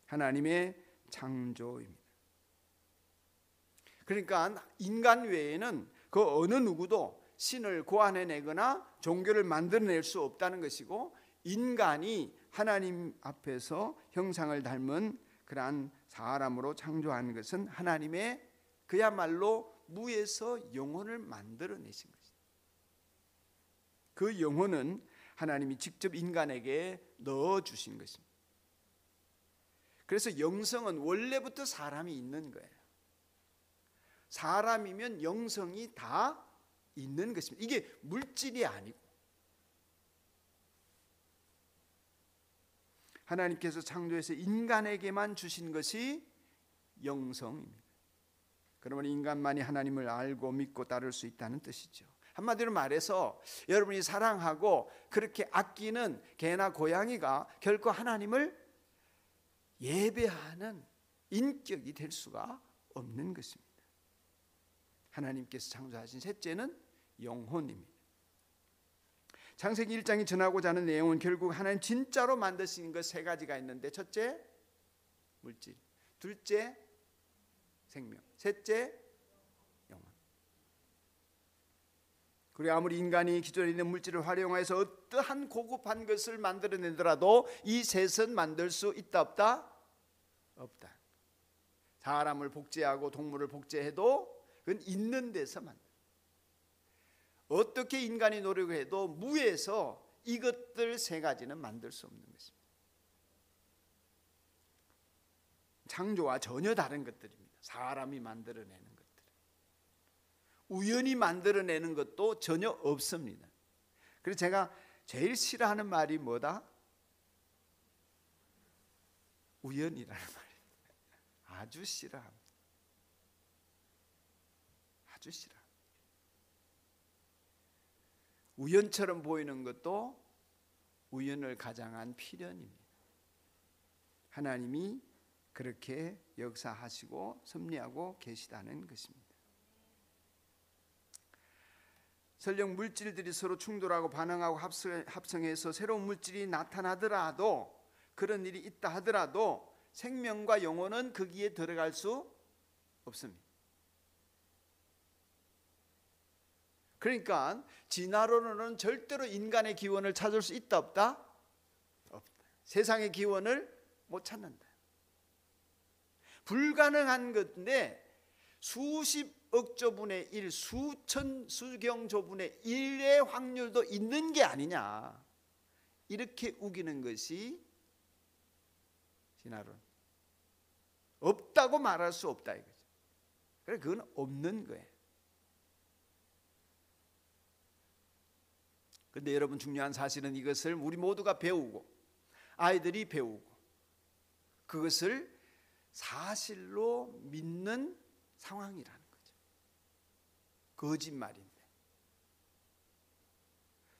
하나님의 창조입니다. 그러니까 인간 외에는 그 어느 누구도 신을 고안해내거나 종교를 만들어낼 수 없다는 것이고, 인간이 하나님 앞에서 형상을 닮은 그러한 사람으로 창조한 것은 하나님의 그야말로 무에서 영혼을 만들어내신 것입니다. 그 영혼은 하나님이 직접 인간에게 넣어주신 것입니다. 그래서 영성은 원래부터 사람이 있는 거예요. 사람이면 영성이 다 있는 것입니다. 이게 물질이 아니고, 하나님께서 창조해서 인간에게만 주신 것이 영성입니다. 그러면 인간만이 하나님을 알고 믿고 따를 수 있다는 뜻이죠. 한마디로 말해서 여러분이 사랑하고 그렇게 아끼는 개나 고양이가 결코 하나님을 예배하는 인격이 될 수가 없는 것입니다. 하나님께서 창조하신 셋째는 영혼입니다. 창세기 1장이 전하고자 하는 내용은 결국 하나님 진짜로 만드신 것 세 가지가 있는데, 첫째 물질, 둘째 생명, 셋째 영혼. 그리고 아무리 인간이 기존에 있는 물질을 활용해서 어떠한 고급한 것을 만들어내더라도 이 셋은 만들 수 있다 없다? 없다. 사람을 복제하고 동물을 복제해도 그건 있는 데서 만든다. 어떻게 인간이 노력을 해도 무에서 이것들 세 가지는 만들 수 없는 것입니다. 창조와 전혀 다른 것들입니다. 사람이 만들어내는 것들, 우연히 만들어내는 것도 전혀 없습니다. 그래서 제가 제일 싫어하는 말이 뭐다? 우연이라는 말입니다. 아주 싫어합니다. 아주 싫어. 우연처럼 보이는 것도 우연을 가장한 필연입니다. 하나님이 그렇게 역사하시고 섭리하고 계시다는 것입니다. 설령 물질들이 서로 충돌하고 반응하고 합성해서 새로운 물질이 나타나더라도, 그런 일이 있다 하더라도 생명과 영혼은 거기에 들어갈 수 없습니다. 그러니까 진화론으로는 절대로 인간의 기원을 찾을 수 있다 없다? 없다. 세상의 기원을 못 찾는다. 불가능한 건데 수십억 조분의 1, 수천 수경 조분의 1의 확률도 있는 게 아니냐, 이렇게 우기는 것이 진화론. 없다고 말할 수 없다 이거죠. 그래, 그건 없는 거예요. 그런데 여러분, 중요한 사실은 이것을 우리 모두가 배우고 아이들이 배우고 그것을 사실로 믿는 상황이라는 거죠. 거짓말인데,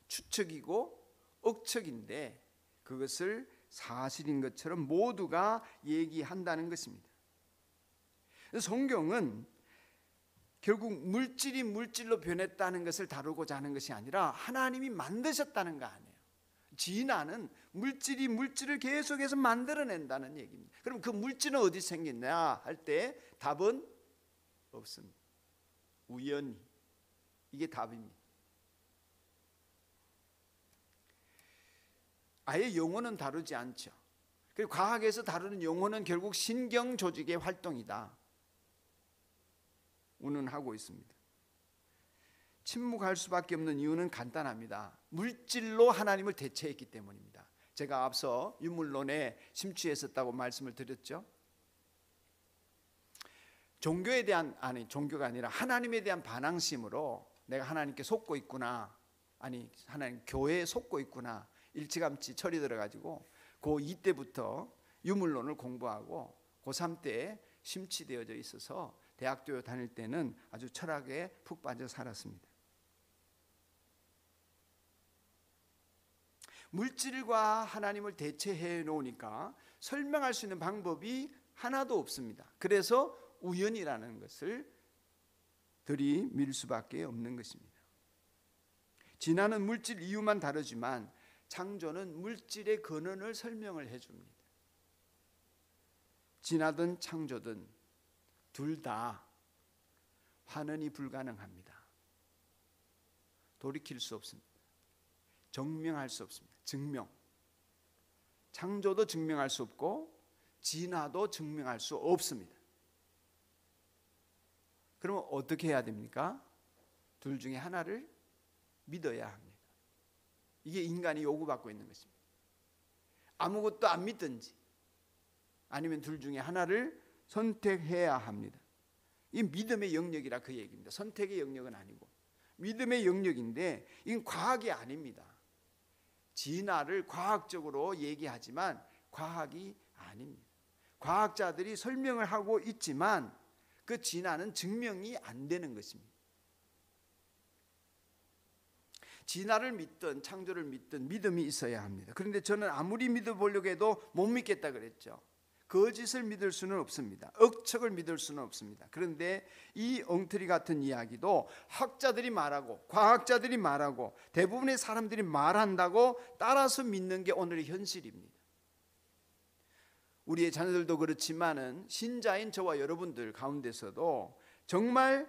추측이고 억측인데 그것을 사실인 것처럼 모두가 얘기한다는 것입니다. 성경은 결국 물질이 물질로 변했다는 것을 다루고자 하는 것이 아니라 하나님이 만드셨다는 거 아니에요. 진화는 물질이 물질을 계속해서 만들어낸다는 얘기입니다. 그럼 그 물질은 어디 생겼냐 할 때 답은 없습니다. 우연히. 이게 답입니다. 아예 영혼은 다루지 않죠. 그리고 과학에서 다루는 영혼은 결국 신경 조직의 활동이다 운운하고 있습니다. 침묵할 수밖에 없는 이유는 간단합니다. 물질로 하나님을 대체했기 때문입니다. 제가 앞서 유물론에 심취했었다고 말씀을 드렸죠. 종교에 대한, 종교가 아니라 하나님에 대한 반항심으로 내가 하나님께 속고 있구나, 하나님 교회에 속고 있구나, 일찌감치 철이 들어가지고 고2 때부터 유물론을 공부하고 고3 때 심취되어져 있어서 대학교 다닐 때는 아주 철학에 푹 빠져 살았습니다. 물질과 하나님을 대체해 놓으니까 설명할 수 있는 방법이 하나도 없습니다. 그래서 우연이라는 것을 들이밀 수밖에 없는 것입니다. 진화는 물질 이유만 다르지만 창조는 물질의 근원을 설명을 해줍니다. 진화든 창조든 둘 다 환원이 불가능합니다. 돌이킬 수 없습니다. 증명할 수 없습니다. 증명. 창조도 증명할 수 없고 진화도 증명할 수 없습니다. 그러면 어떻게 해야 됩니까? 둘 중에 하나를 믿어야 합니다. 이게 인간이 요구받고 있는 것입니다. 아무것도 안 믿든지 아니면 둘 중에 하나를 선택해야 합니다. 이 믿음의 영역이라 그 얘기입니다. 선택의 영역은 아니고 믿음의 영역인데 이건 과학이 아닙니다. 진화를 과학적으로 얘기하지만 과학이 아닙니다. 과학자들이 설명을 하고 있지만 그 진화는 증명이 안 되는 것입니다. 진화를 믿든 창조를 믿든 믿음이 있어야 합니다. 그런데 저는 아무리 믿어보려고 해도 못 믿겠다 그랬죠. 거짓을 믿을 수는 없습니다. 억측을 믿을 수는 없습니다. 그런데 이 엉터리 같은 이야기도 학자들이 말하고 과학자들이 말하고 대부분의 사람들이 말한다고 따라서 믿는 게 오늘의 현실입니다. 우리의 자녀들도 그렇지만은 신자인 저와 여러분들 가운데서도 정말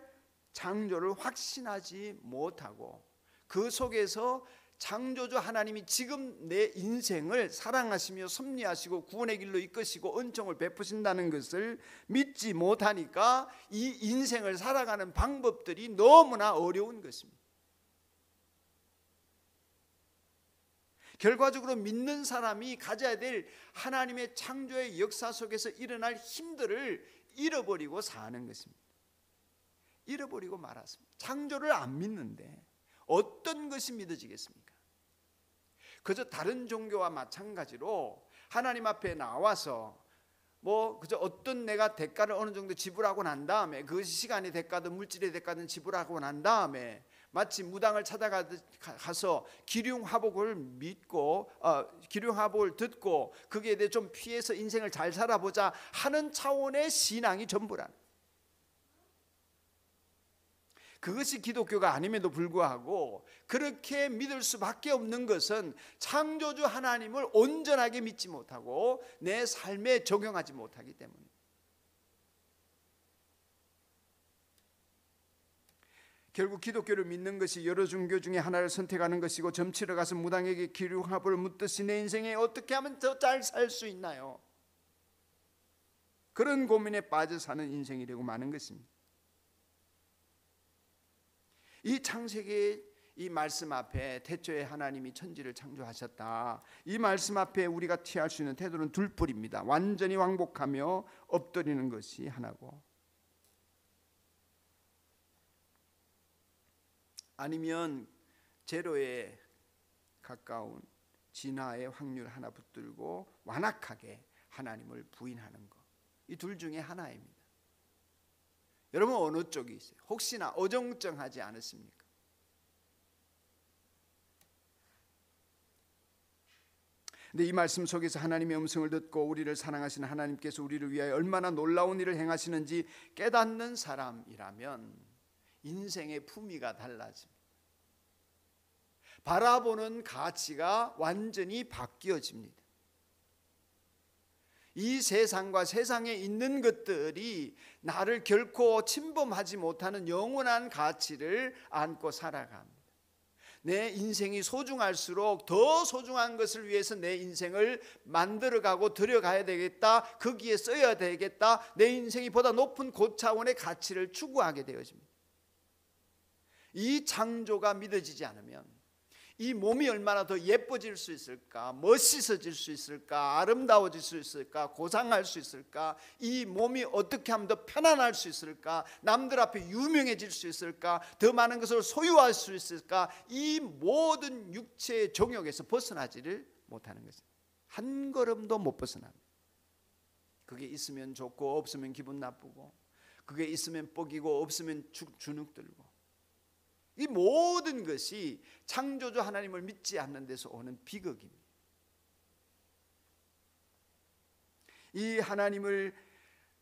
창조를 확신하지 못하고 그 속에서 창조주 하나님이 지금 내 인생을 사랑하시며 섭리하시고 구원의 길로 이끄시고 은총을 베푸신다는 것을 믿지 못하니까 이 인생을 살아가는 방법들이 너무나 어려운 것입니다. 결과적으로 믿는 사람이 가져야 될 하나님의 창조의 역사 속에서 일어날 힘들을 잃어버리고 사는 것입니다. 잃어버리고 말았습니다. 창조를 안 믿는데 어떤 것이 믿어지겠습니까? 그저 다른 종교와 마찬가지로 하나님 앞에 나와서 그저 어떤 내가 대가를 어느 정도 지불하고 난 다음에 그것이 시간의 대가든 물질의 대가든 지불하고 난 다음에 마치 무당을 찾아가서 기륭화복을 믿고 기륭화복을 듣고 거기에 대해 좀 피해서 인생을 잘 살아보자 하는 차원의 신앙이 전부란, 그것이 기독교가 아님에도 불구하고 그렇게 믿을 수밖에 없는 것은 창조주 하나님을 온전하게 믿지 못하고 내 삶에 적용하지 못하기 때문입니다. 결국 기독교를 믿는 것이 여러 종교 중에 하나를 선택하는 것이고 점치러 가서 무당에게 기륭합을 묻듯이 내 인생에 어떻게 하면 더 잘 살 수 있나요? 그런 고민에 빠져 사는 인생이 되고 마는 것입니다. 이 창세기의 이 말씀 앞에 태초에 하나님이 천지를 창조하셨다, 이 말씀 앞에 우리가 취할 수 있는 태도는 둘뿐입니다. 완전히 왕복하며 엎드리는 것이 하나고, 아니면 제로에 가까운 진화의 확률 하나 붙들고 완악하게 하나님을 부인하는 것, 이 둘 중에 하나입니다. 여러분 어느 쪽이 있어요? 혹시나 어정쩡하지 않으십니까? 근데 이 말씀 속에서 하나님의 음성을 듣고 우리를 사랑하시는 하나님께서 우리를 위하여 얼마나 놀라운 일을 행하시는지 깨닫는 사람이라면 인생의 품위가 달라집니다. 바라보는 가치가 완전히 바뀌어집니다. 이 세상과 세상에 있는 것들이 나를 결코 침범하지 못하는 영원한 가치를 안고 살아갑니다. 내 인생이 소중할수록 더 소중한 것을 위해서 내 인생을 만들어가고 들여가야 되겠다, 거기에 써야 되겠다, 내 인생이 보다 높은 고차원의 가치를 추구하게 되어집니다. 이 창조가 믿어지지 않으면 이 몸이 얼마나 더 예뻐질 수 있을까, 멋있어질 수 있을까, 아름다워질 수 있을까, 고상할 수 있을까, 이 몸이 어떻게 하면 더 편안할 수 있을까, 남들 앞에 유명해질 수 있을까, 더 많은 것을 소유할 수 있을까, 이 모든 육체의 종욕에서 벗어나지를 못하는 것입니다. 한 걸음도 못 벗어납니다. 그게 있으면 좋고 없으면 기분 나쁘고, 그게 있으면 뻑이고 없으면 주눅 들고, 이 모든 것이 창조주 하나님을 믿지 않는 데서 오는 비극입니다. 이 하나님을,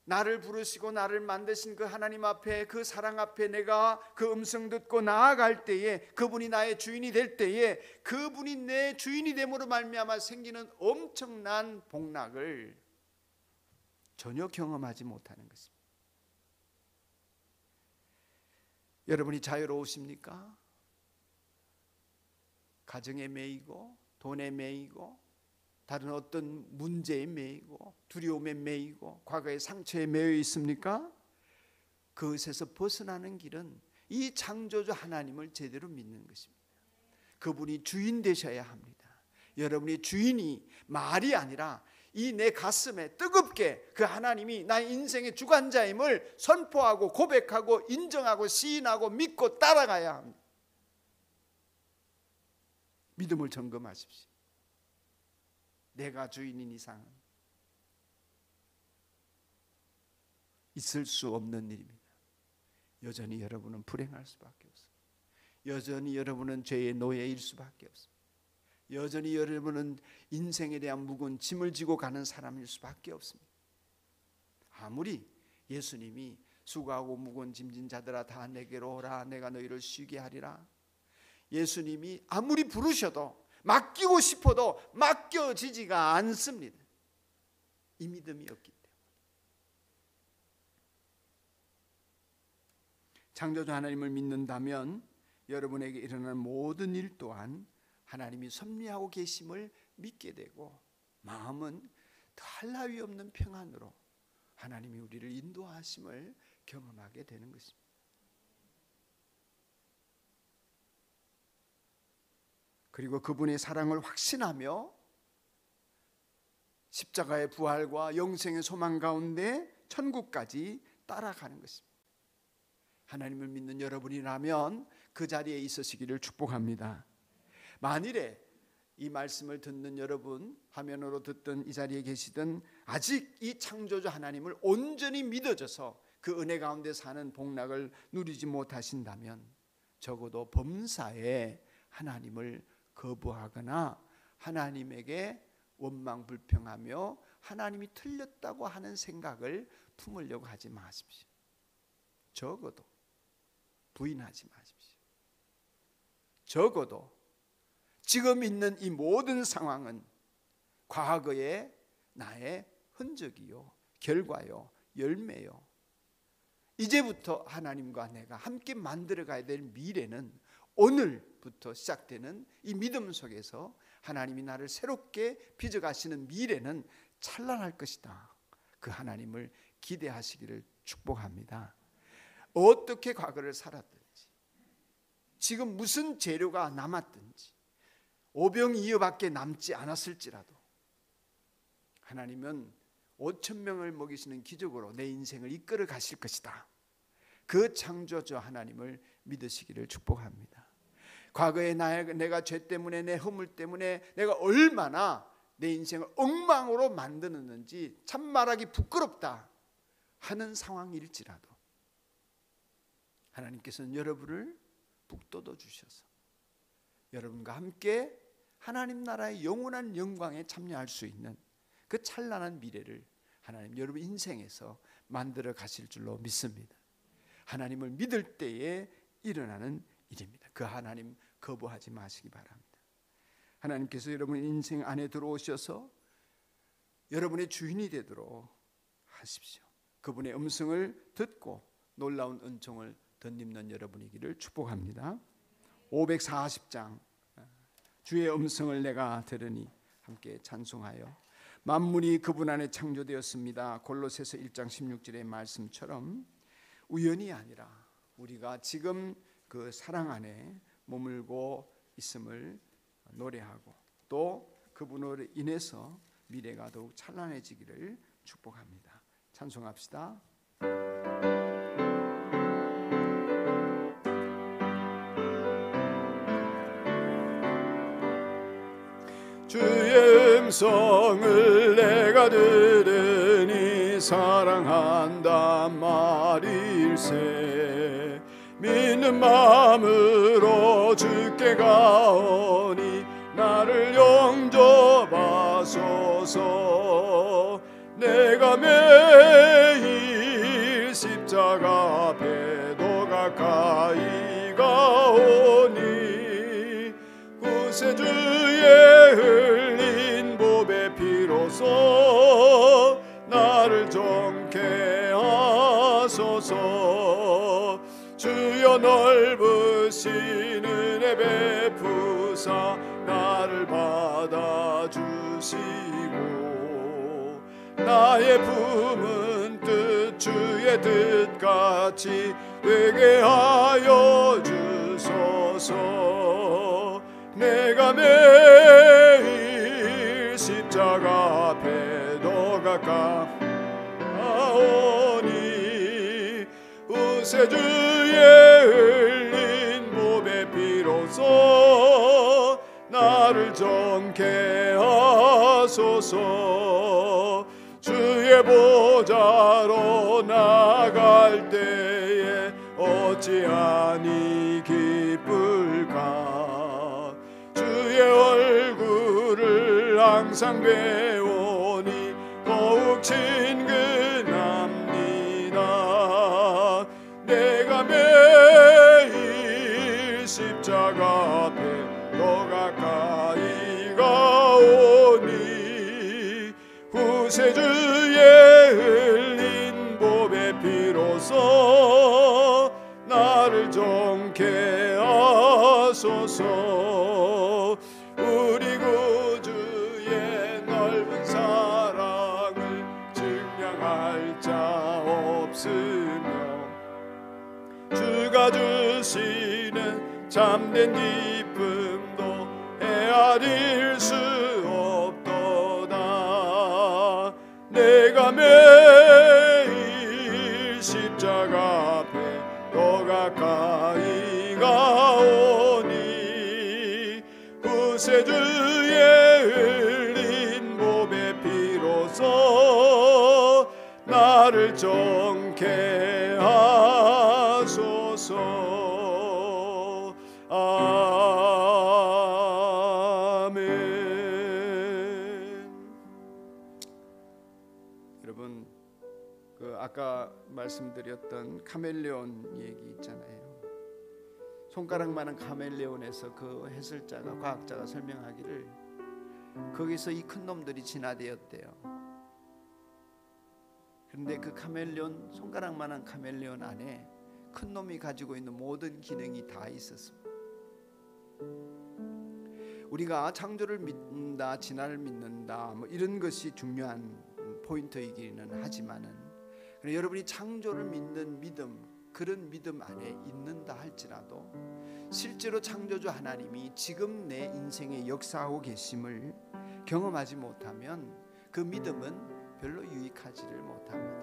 나를 부르시고 나를 만드신 그 하나님 앞에, 그 사랑 앞에 내가 그 음성 듣고 나아갈 때에, 그분이 나의 주인이 될 때에, 그분이 내 주인이 됨으로 말미암아 생기는 엄청난 복락을 전혀 경험하지 못하는 것입니다. 여러분이 자유로우십니까? 가정에 매이고 돈에 매이고 다른 어떤 문제에 매이고 두려움에 매이고 과거의 상처에 매여 있습니까? 그것에서 벗어나는 길은 이 창조주 하나님을 제대로 믿는 것입니다. 그분이 주인 되셔야 합니다. 여러분이 주인이 말이 아니라 이 내 가슴에 뜨겁게 그 하나님이 나의 인생의 주관자임을 선포하고 고백하고 인정하고 시인하고 믿고 따라가야 합니다. 믿음을 점검하십시오. 내가 주인인 이상은 있을 수 없는 일입니다. 여전히 여러분은 불행할 수밖에 없습니다. 여전히 여러분은 죄의 노예일 수밖에 없습니다. 여전히 여러분은 인생에 대한 무거운 짐을 지고 가는 사람일 수밖에 없습니다. 아무리 예수님이 수고하고 무거운 짐진 자들아 다 내게로 오라, 내가 너희를 쉬게 하리라, 예수님이 아무리 부르셔도 맡기고 싶어도 맡겨지지가 않습니다. 이 믿음이 없기 때문에. 창조주 하나님을 믿는다면 여러분에게 일어나는 모든 일 또한 하나님이 섭리하고 계심을 믿게 되고, 마음은 더할 나위 없는 평안으로 하나님이 우리를 인도하심을 경험하게 되는 것입니다. 그리고 그분의 사랑을 확신하며 십자가의 부활과 영생의 소망 가운데 천국까지 따라가는 것입니다. 하나님을 믿는 여러분이라면 그 자리에 있으시기를 축복합니다. 만일에 이 말씀을 듣는 여러분, 화면으로 듣던 이 자리에 계시든 아직 이 창조주 하나님을 온전히 믿어져서 그 은혜 가운데 사는 복락을 누리지 못하신다면 적어도 범사에 하나님을 거부하거나 하나님에게 원망불평하며 하나님이 틀렸다고 하는 생각을 품으려고 하지 마십시오. 적어도 부인하지 마십시오. 적어도 지금 있는 이 모든 상황은 과거의 나의 흔적이요, 결과요, 열매요. 이제부터 하나님과 내가 함께 만들어가야 될 미래는 오늘부터 시작되는 이 믿음 속에서 하나님이 나를 새롭게 빚어가시는 미래는 찬란할 것이다. 그 하나님을 기대하시기를 축복합니다. 어떻게 과거를 살았든지, 지금 무슨 재료가 남았든지, 오병이어밖에 남지 않았을지라도 하나님은 5,000명을 먹이시는 기적으로 내 인생을 이끌어 가실 것이다. 그 창조주 하나님을 믿으시기를 축복합니다. 과거에 내가 죄 때문에, 내 허물 때문에 내가 얼마나 내 인생을 엉망으로 만드는지 참 말하기 부끄럽다 하는 상황일지라도 하나님께서는 여러분을 북돋워 주셔서 여러분과 함께 하나님 나라의 영원한 영광에 참여할 수 있는 그 찬란한 미래를 하나님 여러분 인생에서 만들어 가실 줄로 믿습니다. 하나님을 믿을 때에 일어나는 일입니다. 그 하나님 거부하지 마시기 바랍니다. 하나님께서 여러분 인생 안에 들어오셔서 여러분의 주인이 되도록 하십시오. 그분의 음성을 듣고 놀라운 은총을 덧입는 여러분이기를 축복합니다. 540장 주의 음성을 내가 들으니 함께 찬송하여 만물이 그분 안에 창조되었습니다. 골로새서 1장 16절의 말씀처럼 우연이 아니라 우리가 지금 그 사랑 안에 머물고 있음을 노래하고 또 그분으로 인해서 미래가 더욱 찬란해지기를 축복합니다. 찬송합시다. 주의 음성을 내가 들으니 사랑한단 말일세. 믿는 마음으로 주께 가오니 나를 영접하소서. 내가 매일 십자가 앞에 더 가까이 가오니 구세주의 흘린 보배 피로써 나를 정케 하소서. 주여 넓으신 은혜 베푸사 나를 받아주시고 나의 품은 뜻 주의 뜻같이 되게 하여 주소서. 내가 매일 십자가 앞에 더 가까우니 구세주의 흘린 보배 피로써 나를 정케 하소서. 주의 보좌로 나갈 때에 어찌하니 기쁠까. 주의 얼굴을 항상 배우니 더욱 친근합니다. 내가 매일 십자가 앞에 더 가까이 가오니 구세주의 흘린 보배 피로써 나를 정케 하소서. 우리 구주의 넓은 사랑을 증량할 자 없으며 주가 주시는 참된 기쁨도 헤아릴 수 없도다. 내가 매일 십자가 앞에 더 가까이 가오니 구세주의 흘린 보배 피로써 나를 정케 하소서. 아멘. 여러분, 그 아까 말씀드렸던 카멜레온 얘기 있잖아요. 손가락만한 카멜레온에서 그 해설자가 과학자가 설명하기를 거기서 이 큰 놈들이 진화되었대요. 그런데 그 카멜레온, 손가락만한 카멜레온 안에 큰 놈이 가지고 있는 모든 기능이 다 있었습니다. 우리가 창조를 믿는다, 진화를 믿는다, 뭐 이런 것이 중요한 포인트이기는 하지만은 여러분이 창조를 믿는 믿음, 그런 믿음 안에 있는다 할지라도 실제로 창조주 하나님이 지금 내 인생에 역사하고 계심을 경험하지 못하면 그 믿음은 별로 유익하지를 못합니다.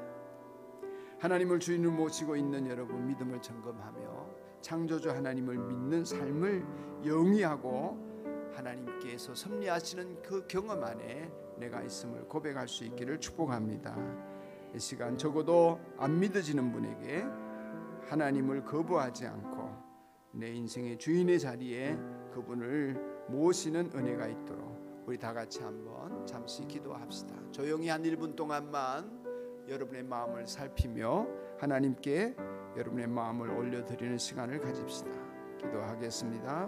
하나님을 주인으로 모시고 있는 여러분, 믿음을 점검하며 창조주 하나님을 믿는 삶을 영위하고 하나님께서 섭리하시는 그 경험 안에 내가 있음을 고백할 수 있기를 축복합니다. 이 시간 적어도 안 믿어지는 분에게 하나님을 거부하지 않고 내 인생의 주인의 자리에 그분을 모시는 은혜가 있도록 우리 다 같이 한번 잠시 기도합시다. 조용히 한 1분 동안만 여러분의 마음을 살피며 하나님께 여러분의 마음을 올려드리는 시간을 가집시다. 기도하겠습니다.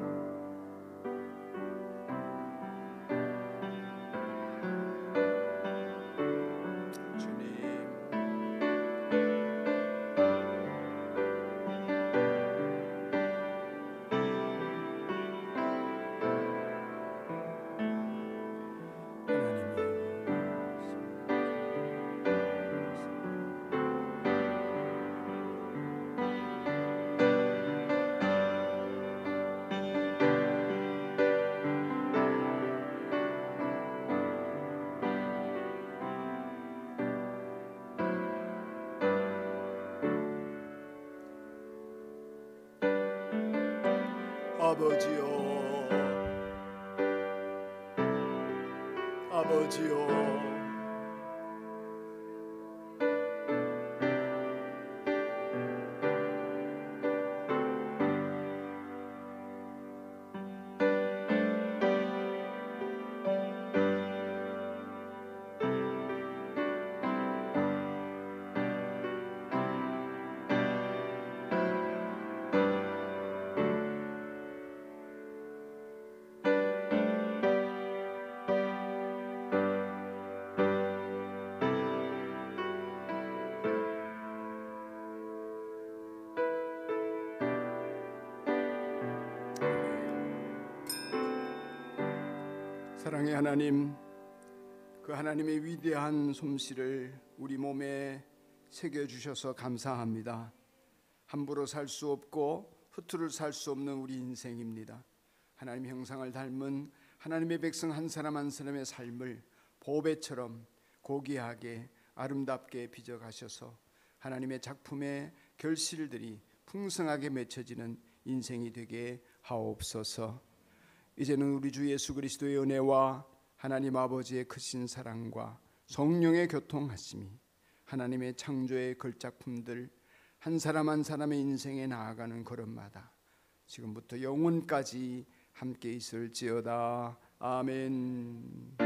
아버지요, 아버지요. 사랑의 하나님, 그 하나님의 위대한 솜씨를 우리 몸에 새겨주셔서 감사합니다. 함부로 살 수 없고 허투루 살 수 없는 우리 인생입니다. 하나님 형상을 닮은 하나님의 백성 한 사람 한 사람의 삶을 보배처럼 고귀하게 아름답게 빚어가셔서 하나님의 작품의 결실들이 풍성하게 맺혀지는 인생이 되게 하옵소서. 이제는 우리 주 예수 그리스도의 은혜와 하나님 아버지의 크신 사랑과 성령의 교통하심이 하나님의 창조의 걸작품들 한 사람 한 사람의 인생에 나아가는 걸음마다 지금부터 영원까지 함께 있을지어다. 아멘.